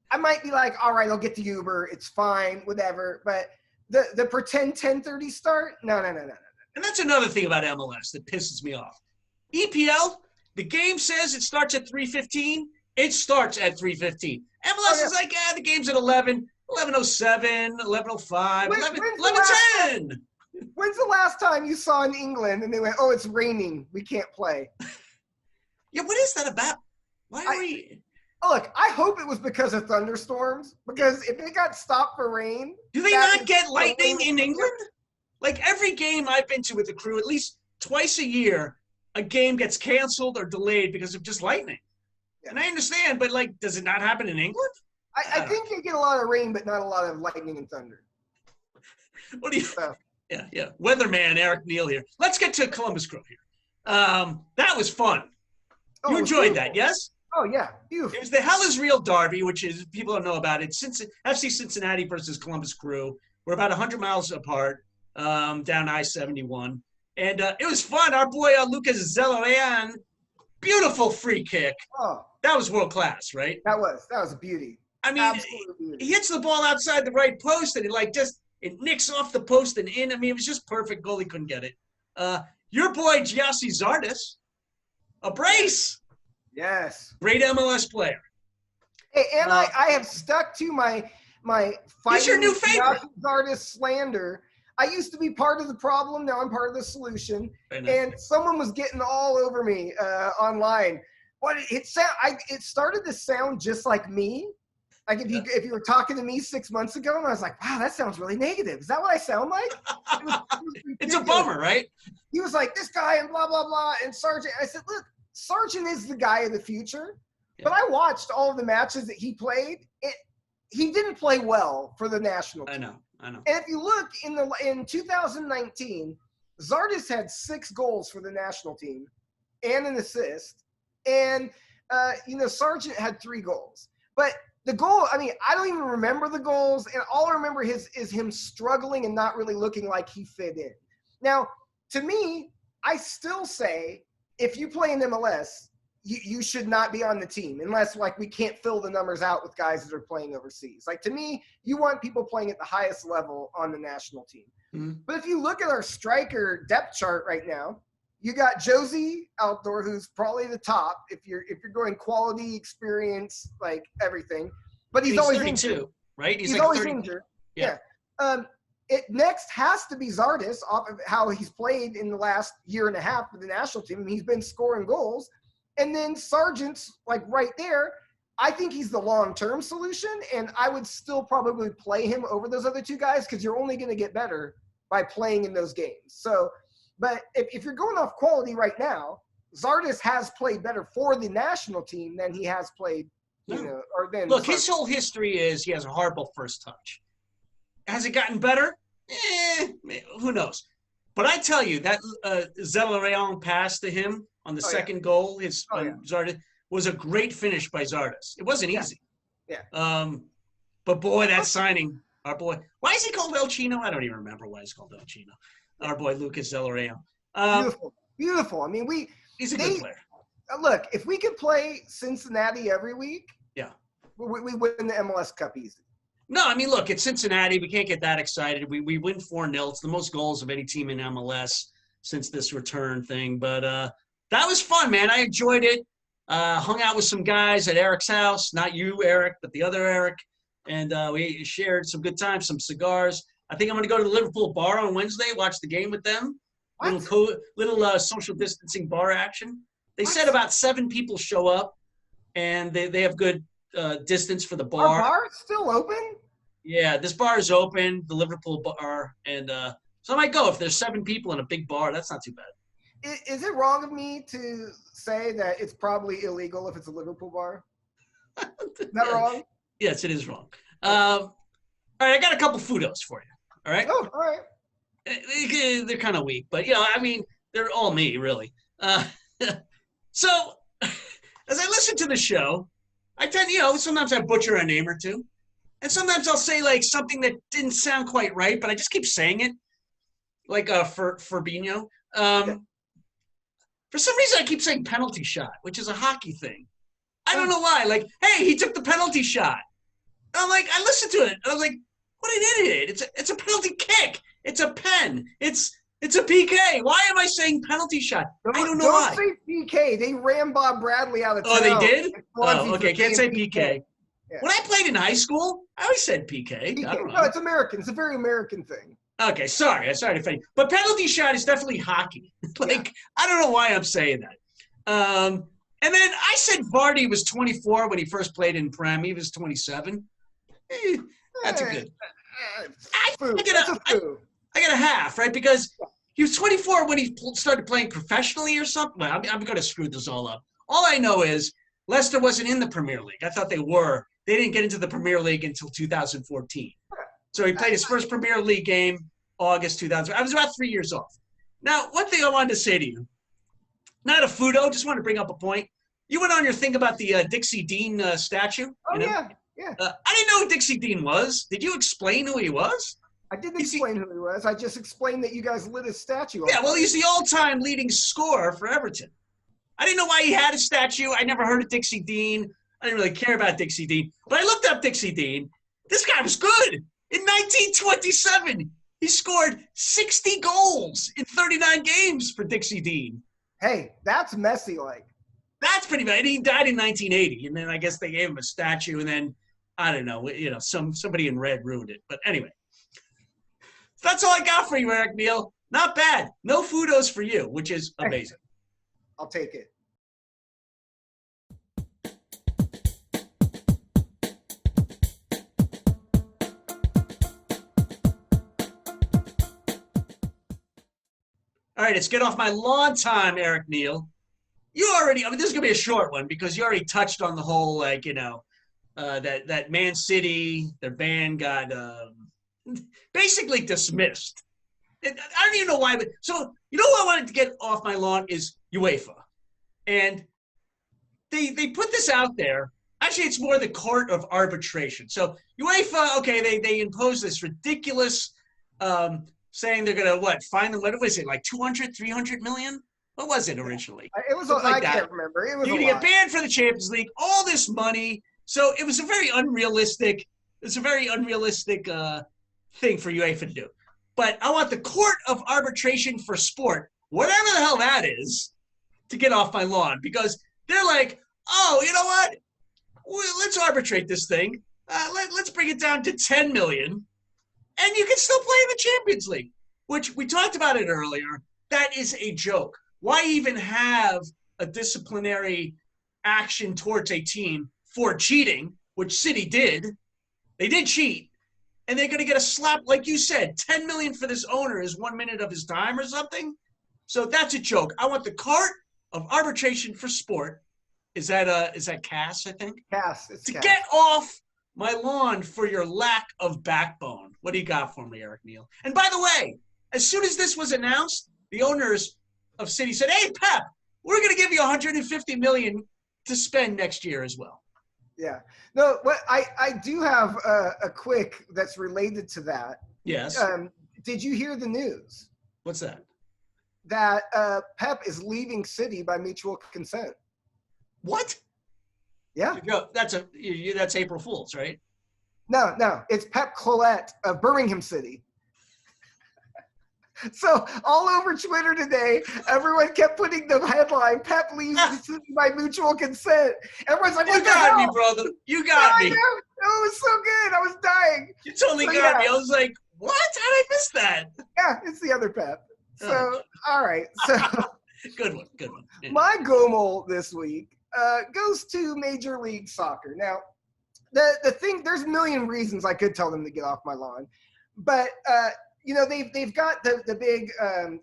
I might be like, all right, I'll get the Uber. It's fine, whatever. But the pretend 10:30 start, no. And that's another thing about MLS that pisses me off. EPL, the game says it starts at 3:15. It starts at 3:15. MLS is like, the game's at 11, 11:07, 11:05, 11:10. When's the last time you saw in England and they went, oh, it's raining, we can't play? Yeah, what is that about? Why are we... Look, I hope it was because of thunderstorms, because if it got stopped for rain... Do they not get lightning in England? Like, every game I've been to with the crew, at least twice a year, a game gets canceled or delayed because of just lightning. Yeah. And I understand, but, like, does it not happen in England? I think you get a lot of rain, but not a lot of lightning and thunder. What do you... Yeah. Weatherman Eric Neal here. Let's get to Columbus Crew here. That was fun. You enjoyed that, yes? Oh yeah, beautiful. It was the Hell is Real Derby, which is, people don't know about it. FC Cincinnati versus Columbus Crew. We're about 100 miles apart, down I-71. And it was fun. Our boy Lucas Zelarayan, beautiful free kick. Oh, that was world class, right? That was a beauty. I mean, he hits the ball outside the right post, and it nicks off the post and in. I mean, it was just perfect. Goalie couldn't get it. Your boy Giassi Zardes, a brace. Yes. Great MLS player. Hey, and I have stuck to my He's your new favorite. Artist slander. I used to be part of the problem. Now I'm part of the solution. And someone was getting all over me online. But it started to sound just like me. Like if you were talking to me 6 months ago, and I was like, wow, that sounds really negative. Is that what I sound like? It was it's a bummer, right? He was like, this guy and blah, blah, blah. And Sargent, I said, look, Sargent is the guy of the future. Yeah. But I watched all of the matches that he played. He didn't play well for the national team. I know. And if you look in 2019, Zardes had 6 goals for the national team and an assist. And, Sargent had 3 goals. But the goal, I mean, I don't even remember the goals. And all I remember is him struggling and not really looking like he fit in. Now, to me, I still say if you play in MLS, you should not be on the team unless, like, we can't fill the numbers out with guys that are playing overseas. Like, to me, you want people playing at the highest level on the national team. Mm-hmm. But if you look at our striker depth chart right now, you got Josie Altdor, who's probably the top if you're going quality, experience, like everything. But he's always 32, injured, right? He's like always injured. Yeah. It next has to be Zardes off of how he's played in the last year and a half for the national team. I mean, he's been scoring goals. And then Sargent's like right there. I think he's the long-term solution, and I would still probably play him over those other 2 guys because you're only going to get better by playing in those games. So, but if you're going off quality right now, Zardes has played better for the national team than he has played, or than. Look, his whole history is he has a horrible first touch. Has it gotten better? Who knows? But I tell you, that Zelarayan pass to him on the second goal, Zardes, was a great finish by Zardes. It wasn't easy. Yeah. But boy, that signing, our boy. Why is he called El Chino? I don't even remember why he's called El Chino. Our boy Lucas Zelarayan. Beautiful. I mean, he's a good player. Look, if we could play Cincinnati every week, we win the MLS Cup easy. No, I mean, look, it's Cincinnati. We can't get that excited. We win 4-0. It's the most goals of any team in MLS since this return thing. But that was fun, man. I enjoyed it. Hung out with some guys at Eric's house. Not you, Eric, but the other Eric. And we shared some good times, some cigars. I think I'm going to go to the Liverpool bar on Wednesday, watch the game with them. What? Little social distancing bar action. They said about 7 people show up, and they have good distance for the bar. Our bar is still open? Yeah, this bar is open, the Liverpool bar. And so I might go. If there's 7 people in a big bar, that's not too bad. Is it wrong of me to say that it's probably illegal if it's a Liverpool bar? Is that wrong? Yes, it is wrong. All right, I got a couple foodos for you. All right? Oh, all right. They're kind of weak, but, I mean, they're all me, really. So, as I listen to the show, I tend, sometimes I butcher a name or 2. And sometimes I'll say, like, something that didn't sound quite right, but I just keep saying it. Like Fabinho. For some reason, I keep saying penalty shot, which is a hockey thing. I don't know why. Like, hey, he took the penalty shot. And I'm like, I listened to it, and I was like, what an idiot. It's a penalty kick. It's a pen. It's a PK. Why am I saying penalty shot? I don't know why. Don't say PK. They ran Bob Bradley out of town. Oh, they did? Oh, okay. Can't say PK. Yeah. When I played in high school, I always said PK. PK. I don't know. No, it's American. It's a very American thing. Okay, sorry to offend you. But penalty shot is definitely hockey. I don't know why I'm saying that. And then I said Vardy was 24 when he first played in Prem. He was 27. That's a good. I got a half, right? Because he was 24 when he started playing professionally or something. Well, I'm going to screw this all up. All I know is Leicester wasn't in the Premier League. I thought they were. They didn't get into the Premier League until 2014. So he played his first Premier League game August 2000. I was about 3 years off. Now, one thing I wanted to say to you, not a foodo, just want to bring up a point. You went on your thing about the Dixie Dean statue. Oh, you know? yeah. I didn't know who Dixie Dean was. Did you explain who he was? I didn't explain who he was. I just explained that you guys lit his statue on Yeah, well, fire. he's the all-time leading scorer for Everton. I didn't know why he had a statue. I never heard of Dixie Dean. I didn't really care about Dixie Dean. But I looked up Dixie Dean. This guy was good. In 1927, he scored 60 goals in 39 games for Dixie Dean. Hey, that's Messi-like. That's pretty bad. He died in 1980, and then I guess they gave him a statue, and then, I don't know, somebody in red ruined it. But anyway, that's all I got for you, Eric Neal. Not bad. No Fudos for you, which is amazing. I'll take it. All right, it's get off my lawn time, Eric Neal. This is going to be a short one because you already touched on the whole, that Man City, their ban got basically dismissed. I don't even know why, but so you know what I wanted to get off my lawn is UEFA. And they put this out there. Actually, it's more the court of arbitration. So UEFA, okay, they imposed this ridiculous saying they're going to, fine them, what was it, like 200, 300 million? What was it originally? It was I can't remember. It was You're going to get banned for the Champions League, all this money. So it was a very unrealistic thing for UEFA to do. But I want the court of arbitration for sport, whatever the hell that is, to get off my lawn because they're like, oh, you know what? Let's arbitrate this thing. Let's bring it down to 10 million. And you can still play in the Champions League, which we talked about it earlier. That is a joke. Why even have a disciplinary action towards a team for cheating, which City did? They did cheat. And they're going to get a slap, like you said, 10 million for this owner is 1 minute of his time or something. So that's a joke. I want the court of arbitration for sport. Is that CAS, I think? CAS. To get off my lawn for your lack of backbone. What do you got for me, Eric Neal? And by the way, as soon as this was announced, the owners of City said, hey, Pep, we're going to give you 150 million to spend next year as well. Yeah. No, what I do have a quick that's related to that. Yes. Did you hear the news? What's that? That Pep is leaving City by mutual consent. What? Yeah. That's April Fool's, right? No. It's Pep Clolet of Birmingham City. So all over Twitter today, everyone kept putting the headline, Pep leaves by mutual consent. Everyone's like, you got me, brother. You got me. It was so good. I was dying. You totally got me. I was like, what? How did I miss that? Yeah, it's the other Pep. So, all right. So Good one. Yeah. My Gomel this week goes to Major League Soccer. Now, the thing, there's a million reasons I could tell them to get off my lawn. But they've got the big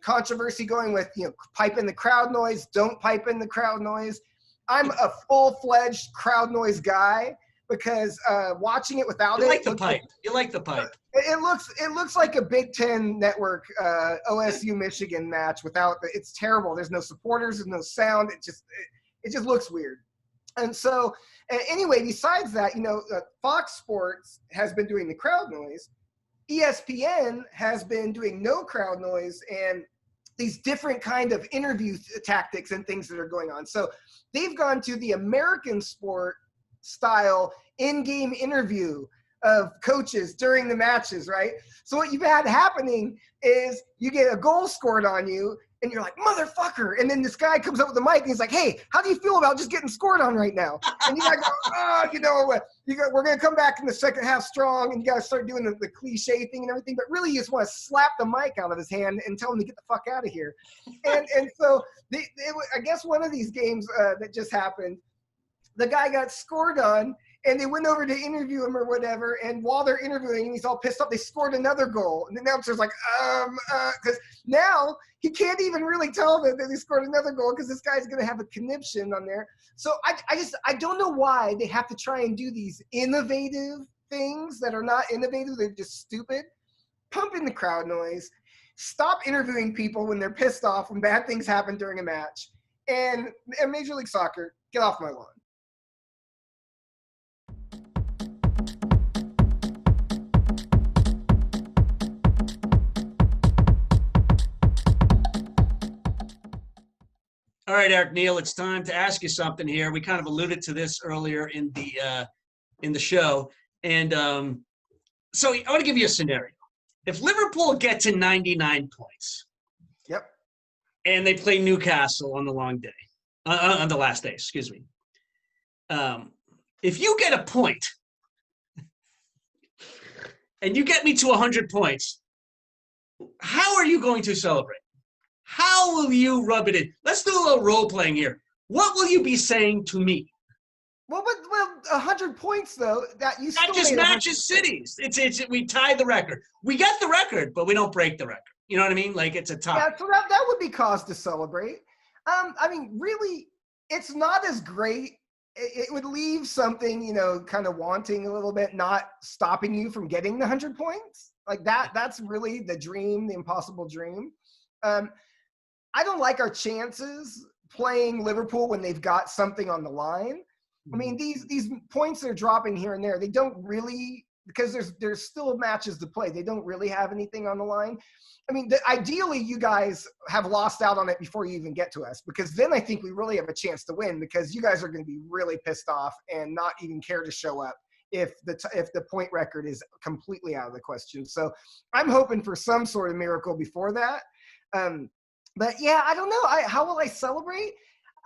controversy going with, pipe in the crowd noise, don't pipe in the crowd noise. I'm a full-fledged crowd noise guy because watching it without You like the pipe. It looks like a Big Ten Network OSU Michigan match without it's terrible. There's no supporters, there's no sound. It just looks weird. And so anyway, besides that, Fox Sports has been doing the crowd noise. ESPN has been doing no crowd noise and these different kind of interview tactics and things that are going on. So they've gone to the American sport style in-game interview of coaches during the matches, right? So what you've had happening is you get a goal scored on you and you're like, motherfucker. And then this guy comes up with the mic and he's like, hey, how do you feel about just getting scored on right now? And you gotta go, we're gonna come back in the second half strong, and you gotta start doing the cliche thing and everything. But really, you just want to slap the mic out of his hand and tell him to get the fuck out of here. And so I guess one of these games that just happened, the guy got scored on, and they went over to interview him or whatever, and while they're interviewing him, he's all pissed off. They scored another goal. And the announcer's like, because now he can't even really tell them that they scored another goal because this guy's going to have a conniption on there. So I don't know why they have to try and do these innovative things that are not innovative. They're just stupid. Pump in the crowd noise. Stop interviewing people when they're pissed off, when bad things happen during a match. And Major League Soccer, get off my lawn. All right, Eric Neal, it's time to ask you something here. We kind of alluded to this earlier in the show, and so I want to give you a scenario. If Liverpool get to 99 points, yep, and they play Newcastle on the long day, on the last day, excuse me. If you get a point, and you get me to 100 points, how are you going to celebrate? How will you rub it in? Let's do a little role playing here. What will you be saying to me? Well, 100 points though. That you still that just made matches cities. It's we tied the record. We get the record, but we don't break the record. You know what I mean? Like it's a tie. Yeah, so that would be cause to celebrate. I mean, really, it's not as great. It would leave something, kind of wanting a little bit, not stopping you from getting the 100 points. Like that's really the dream, the impossible dream. I don't like our chances playing Liverpool when they've got something on the line. I mean, these points they're dropping here and there, they don't really, because there's still matches to play. They don't really have anything on the line. I mean, ideally, you guys have lost out on it before you even get to us, because then I think we really have a chance to win, because you guys are going to be really pissed off and not even care to show up if the point record is completely out of the question. So I'm hoping for some sort of miracle before that. But yeah, I don't know. How will I celebrate?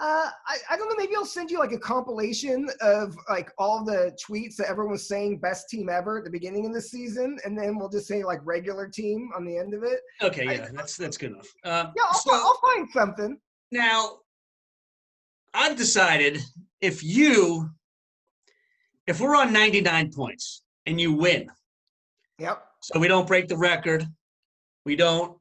I don't know. Maybe I'll send you like a compilation of like all the tweets that everyone was saying best team ever at the beginning of the season, and then we'll just say like regular team on the end of it. Okay, yeah, that's good enough. Yeah, I'll find something. Now, I've decided if we're on 99 points and you win, yep. So we don't break the record. We don't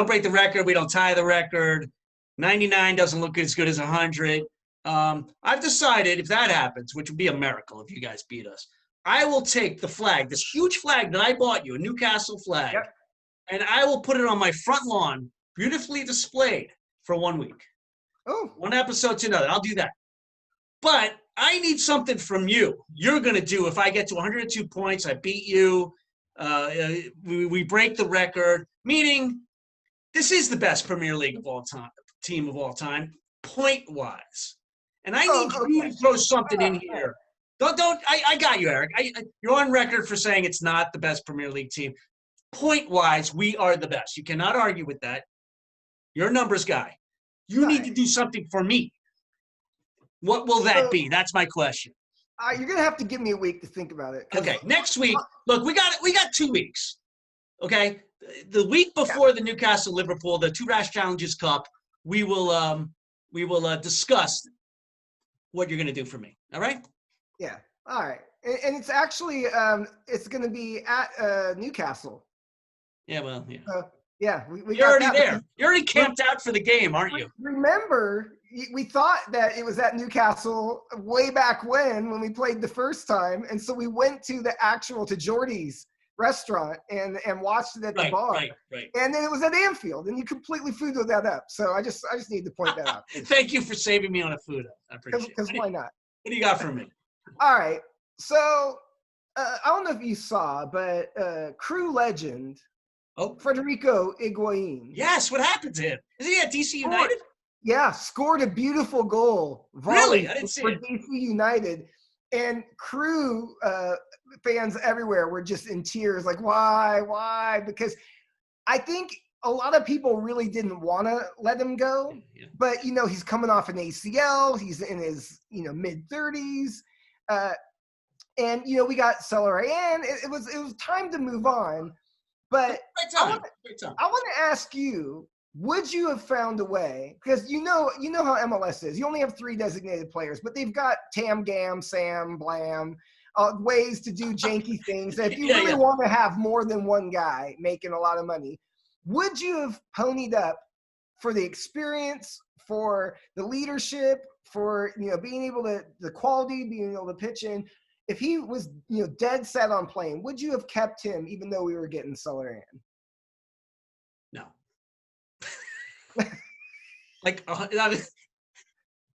break the record. We don't tie the record. 99 doesn't look as good as 100. I've decided if that happens, which would be a miracle if you guys beat us, I will take the flag, this huge flag that I bought you, a Newcastle flag, yep. and I will put it on my front lawn, beautifully displayed for 1 week. Oh. One episode to another. I'll do that. But I need something from you. You're going to do, if I get to 102 points, I beat you, we break the record, meaning this is the best Premier League of all time. Team of all time, point-wise. And I need you to throw something in here. I got you, Eric. You're on record for saying it's not the best Premier League team. Point-wise, we are the best. You cannot argue with that. You're a numbers guy. You need to do something for me. What will that be? That's my question. You're going to have to give me a week to think about it. Okay, next week. Look, we got 2 weeks. Okay? The week before the Newcastle Liverpool, the 2 Rash Challenges Cup, we will discuss what you're going to do for me. All right? Yeah. All right. And it's actually it's going to be at Newcastle. Yeah. Well. Yeah. Yeah. You're already there. You're already camped out for the game, aren't you? Remember, we thought that it was at Newcastle way back when we played the first time, and so we went to Geordie's restaurant and watched it at the bar. Right. And then it was at Anfield, and you completely fooded that up. So I just need to point that out. Thank you for saving me on a food. I appreciate it. Because why not? What do you got for me? All right. So I don't know if you saw, but Crew legend Federico Higuain. Yes. What happened to him? Is he at DC United? Yeah, scored a beautiful goal. Really? I didn't see it. For DC United. And Crew fans everywhere were just in tears, like, why? Because I think a lot of people really didn't want to let him go. Yeah. But, he's coming off an ACL. He's in his, mid-30s. And, we got Celerayán. It was time to move on. But I want to ask you, would you have found a way? Because you know how MLS is. You only have 3 designated players, but they've got Tam, Gam, Sam, Blam, ways to do janky things. If you really want to have more than one guy making a lot of money, would you have ponied up for the experience, for the leadership, for being able to the quality, being able to pitch in? If he was dead set on playing, would you have kept him even though we were getting Celerayán? No.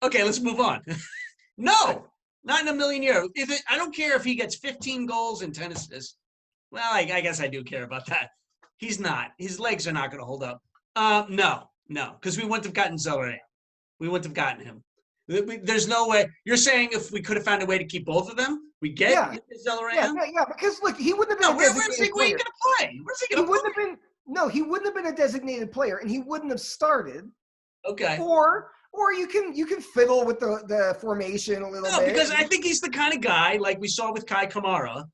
Okay, let's move on. No, not in a million years. I don't care if he gets 15 goals and 10 assists. Well, I guess I do care about that. He's not. His legs are not going to hold up. No, because we wouldn't have gotten Zeller. We wouldn't have gotten him. There's no way. You're saying if we could have found a way to keep both of them, we get Zeller. Yeah, because look, he wouldn't have been a designated player. Where are you going to play? Where's he going to play? He wouldn't have been a designated player, and he wouldn't have started. Okay. Or you can fiddle with the formation a little bit. No, because I think he's the kind of guy, like we saw with Kai Kamara,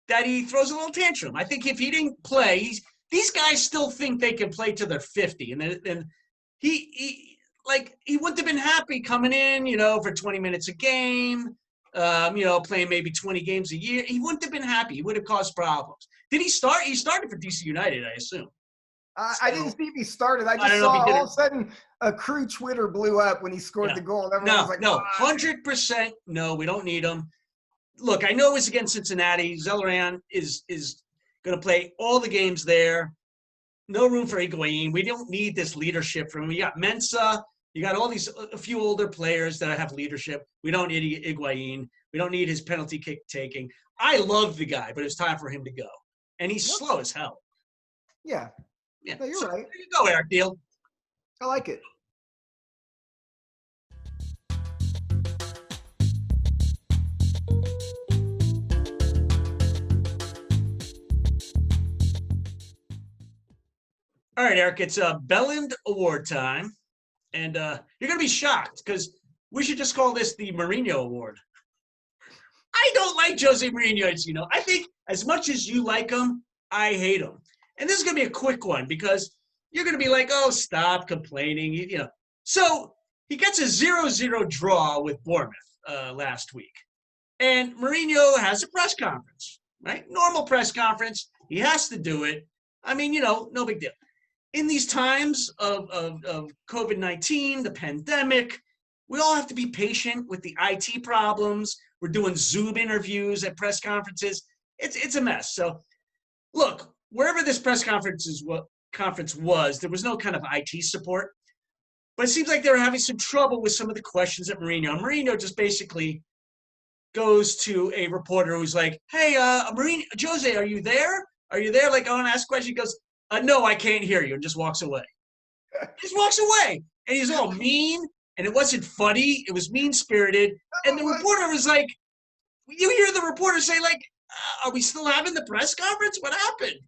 that he throws a little tantrum. I think if he didn't play, these guys still think they can play till they're 50, and then he wouldn't have been happy coming in, for 20 minutes a game, playing maybe 20 games a year. He wouldn't have been happy. He would have caused problems. Did he start? He started for DC United, I assume. I didn't see if he started. I just saw all of a sudden a crew Twitter blew up when he scored the goal. Everyone was like, no, 100% no, we don't need him. Look, I know it's against Cincinnati. Zelleran is going to play all the games there. No room for Higuain. We don't need this leadership from him. You got Mensah. You got a few older players that have leadership. We don't need Higuain. We don't need his penalty kick taking. I love the guy, but it's time for him to go. And he's slow as hell. Yeah. Yeah, no, you're right. There you go, Eric Deal. I like it. All right, Eric, it's Belland Award time. And you're going to be shocked because we should just call this the Mourinho Award. I don't like Jose Mourinho, as you know. I think as much as you like him, I hate him. And this is going to be a quick one because you're going to be like, oh, stop complaining. So he gets a 0-0 draw with Bournemouth last week. And Mourinho has a press conference, right? Normal press conference. He has to do it. I mean, no big deal. In these times of COVID-19, the pandemic, we all have to be patient with the IT problems. We're doing Zoom interviews at press conferences. It's a mess. So, look, wherever this press conference was, there was no kind of IT support. But it seems like they were having some trouble with some of the questions at Mourinho. And Mourinho just basically goes to a reporter who's like, hey, Mourinho, Jose, are you there? Are you there? Like, I want to ask a question. He goes, no, I can't hear you, and just walks away. Just walks away. And he's all mean, and it wasn't funny. It was mean-spirited. And the reporter was like, you hear the reporter say, like, are we still having the press conference? What happened?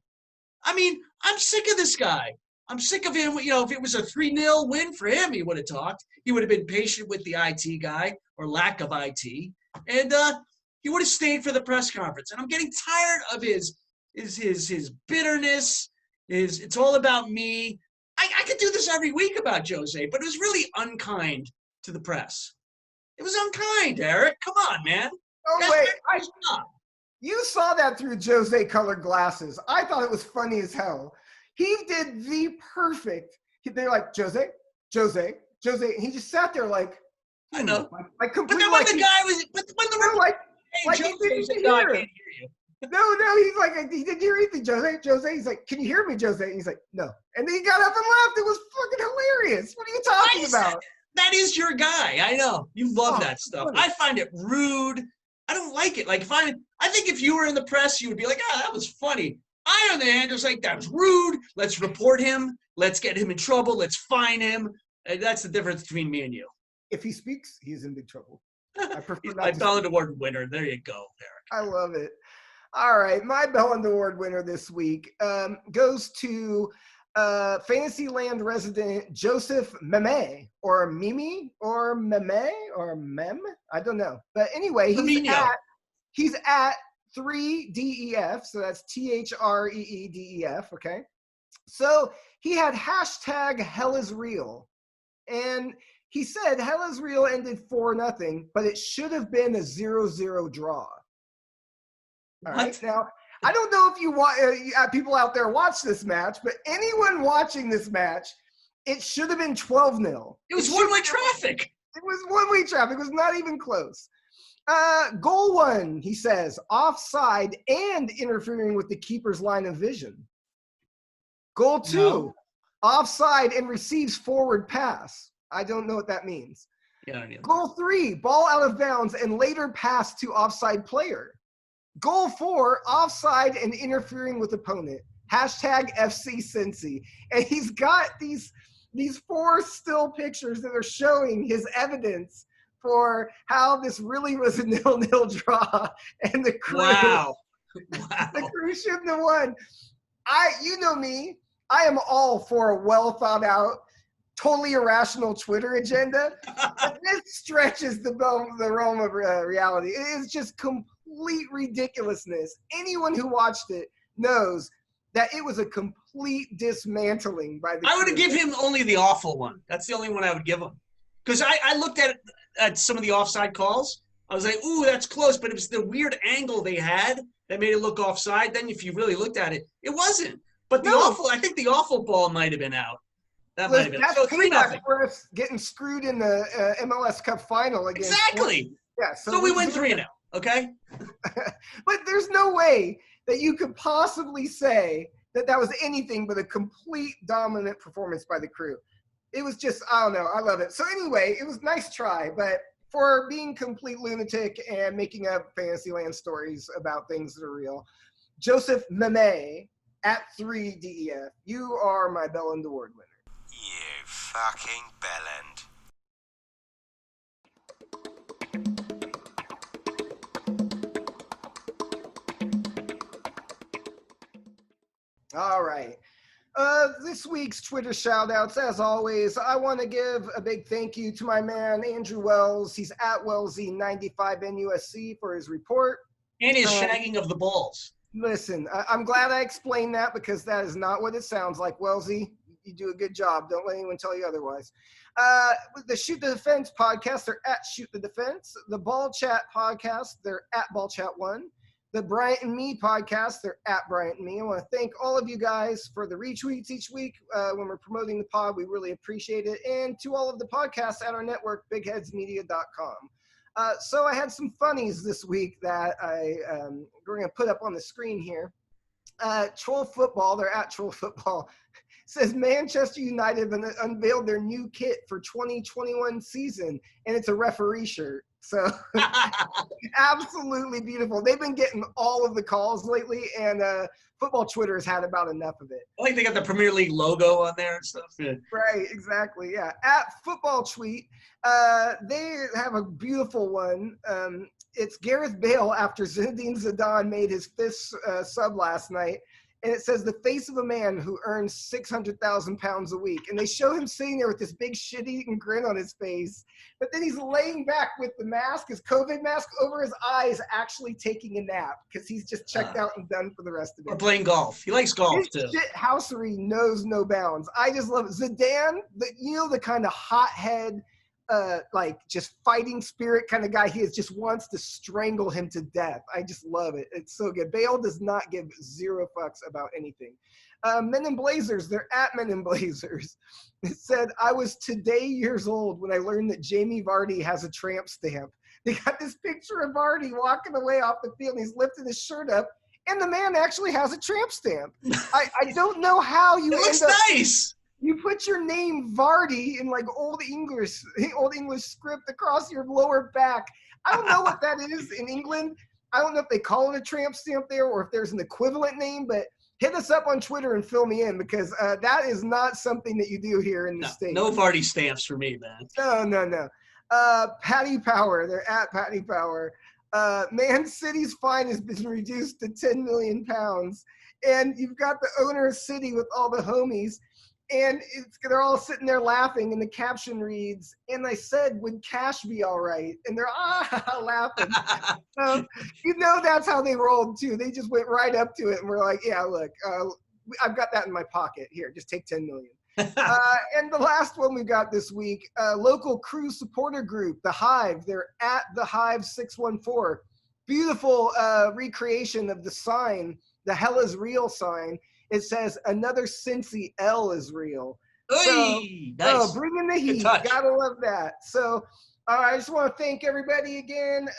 I mean, I'm sick of this guy. I'm sick of him. If it was a 3-0 win for him, he would have talked. He would have been patient with the IT guy or lack of IT. And he would have stayed for the press conference. And I'm getting tired of his bitterness. It's all about me. I could do this every week about Jose, but it was really unkind to the press. It was unkind, Eric. Come on, man. Oh, wait. You saw that through Jose colored glasses. I thought it was funny as hell. He did the perfect. They're like, Jose. And he just sat there like, I know. Like completely. But then when the guy was, when the like, hey, Jose said, no, I can't hear you. No, he's like, he didn't hear anything, Jose. He's like, can you hear me, Jose? And he's like, no. And then he got up and left. It was fucking hilarious. What are you talking about? That is your guy. I know. You love that stuff. Funny. I find it rude. I don't like it. Like, I think if you were in the press, you would be like, that was funny. I, on the hand, was like, that was rude. Let's report him. Let's get him in trouble. Let's fine him. That's the difference between me and you. If he speaks, he's in big trouble. I prefer not my to Ballon d'Or winner. There you go, Eric. I love it. All right, my Ballon d'Or winner this week goes to Fantasyland resident Joseph Meme, or Mimi, or Meme, or Mem. I don't know. But anyway, he's at 3DEF, so that's THREEDEF, okay? So he had hashtag Hell is Real. And he said Hell is Real ended 4-0, but it should have been a 0-0 draw. All right. Now, I don't know if you want people out there watch this match, but anyone watching this match, it should have been 12-0. It was one-way traffic. It was one-way traffic. It was not even close. Goal 1, he says, offside and interfering with the keeper's line of vision. Goal 2, offside and receives forward pass. I don't know what that means. Yeah, I don't need them. Goal 3, ball out of bounds and later pass to offside player. Goal 4, offside and interfering with opponent. Hashtag FC Cincy. And he's got these 4 still pictures that are showing his evidence for how this really was a 0-0 draw. And the crew, Wow. the crew shouldn't have won. You know me, I am all for a well thought out, totally irrational Twitter agenda. But this stretches the realm of reality. It is just complete ridiculousness. Anyone who watched it knows that it was a complete dismantling by the I would crew. give him only the awful one. That's the only one I would give him. Because I looked at some of the offside calls. I was like, ooh, that's close. But it was the weird angle they had that made it look offside. Then if you really looked at it, it wasn't. But I think the awful ball might have been out. That might have been. That's So payback 3-0. for us getting screwed in the MLS Cup final against. Exactly. Yeah. So we win 3-0. Okay. But there's no way that you could possibly say that was anything but a complete dominant performance by the crew. It was just, I don't know. I love it. So anyway, it was a nice try, but for being complete lunatic and making up Fantasyland stories about things that are real, Joseph Meme at 3DEF, you are my Bellend Award winner. You fucking bellend. All right. This week's Twitter shout-outs, as always, I want to give a big thank you to my man, Andrew Wells. He's at Wellsy95NUSC for his report. And his shagging of the balls. Listen, I'm glad I explained that because that is not what it sounds like. Wellsy, you do a good job. Don't let anyone tell you otherwise. The Shoot the Defense podcast, they're at Shoot the Defense. The Ball Chat podcast, they're at Ball Chat 1. The Bryant and Me podcast, they're at Bryant and Me. I want to thank all of you guys for the retweets each week when we're promoting the pod. We really appreciate it. And to all of the podcasts at our network, bigheadsmedia.com. So I had some funnies this week that we're going to put up on the screen here. Troll Football, they're at Troll Football, says Manchester United unveiled their new kit for 2021 season, and it's a referee shirt. So absolutely beautiful. They've been getting all of the calls lately, and football Twitter has had about enough of it. I think they got the Premier League logo on there and stuff. Yeah. Right, exactly, yeah. At Football Tweet, they have a beautiful one. It's Gareth Bale after Zinedine Zidane made his 5th sub last night. And it says, the face of a man who earns 600,000 pounds a week. And they show him sitting there with this big shit-eating grin on his face. But then he's laying back with the mask, his COVID mask, over his eyes, actually taking a nap because he's just checked out and done for the rest of it. Or playing golf. He likes golf, His too. shit housery knows no bounds. I just love it. Zidane, the kind of hothead, just fighting spirit kind of guy he is, just wants to strangle him to death. I just love it. It's so good. Bale does not give 0 fucks about anything. Men in Blazers, they're at Men in Blazers. It said, I was today years old when I learned that Jamie Vardy has a tramp stamp. They got this picture of Vardy walking away off the field and he's lifting his shirt up and the man actually has a tramp stamp. I don't know how you It looks nice. You put your name Vardy in like old English script across your lower back. I don't know what that is in England. I don't know if they call it a tramp stamp there or if there's an equivalent name, but hit us up on Twitter and fill me in because that is not something that you do here in the States. No Vardy stamps for me, man. No. Patty Power, they're at Patty Power. Man City's fine has been reduced to 10 million pounds. And you've got the owner of City with all the homies. And they're all sitting there laughing, and the caption reads, and I said, would cash be all right? And they're laughing. That's how they rolled, too. They just went right up to it, and we're like, yeah, look, I've got that in my pocket. Here, just take 10 million. And the last one we got this week, local crew supporter group, The Hive. They're at The Hive 614. Beautiful recreation of the sign, the Hell is Real sign. It says, another Cincy L is real. Oy, nice. Bring in the heat. touch. Gotta love that. So I just want to thank everybody again.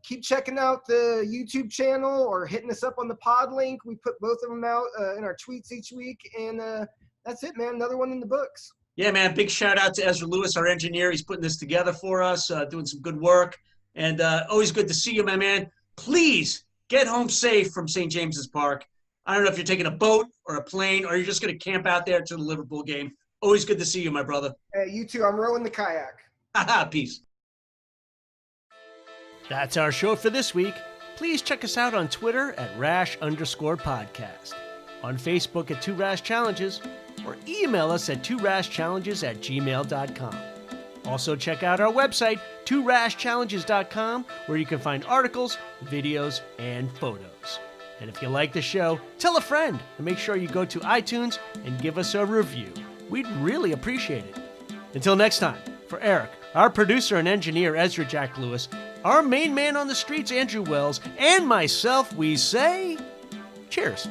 Keep checking out the YouTube channel or hitting us up on the pod link. We put both of them out in our tweets each week. And that's it, man. Another one in the books. Yeah, man. Big shout out to Ezra Lewis, our engineer. He's putting this together for us, doing some good work. And always good to see you, my man. Please get home safe from St. James's Park. I don't know if you're taking a boat or a plane or you're just going to camp out there to the Liverpool game. Always good to see you, my brother. Hey, you too. I'm rowing the kayak. Peace. That's our show for this week. Please check us out on Twitter at @rash_podcast, on Facebook at 2Rash Challenges, or email us at 2rashchallenges@gmail.com. Also check out our website, 2rashchallenges.com, where you can find articles, videos, and photos. And if you like the show, tell a friend and make sure you go to iTunes and give us a review. We'd really appreciate it. Until next time, for Eric, our producer and engineer Ezra Jack Lewis, our main man on the streets Andrew Wells, and myself, we say cheers.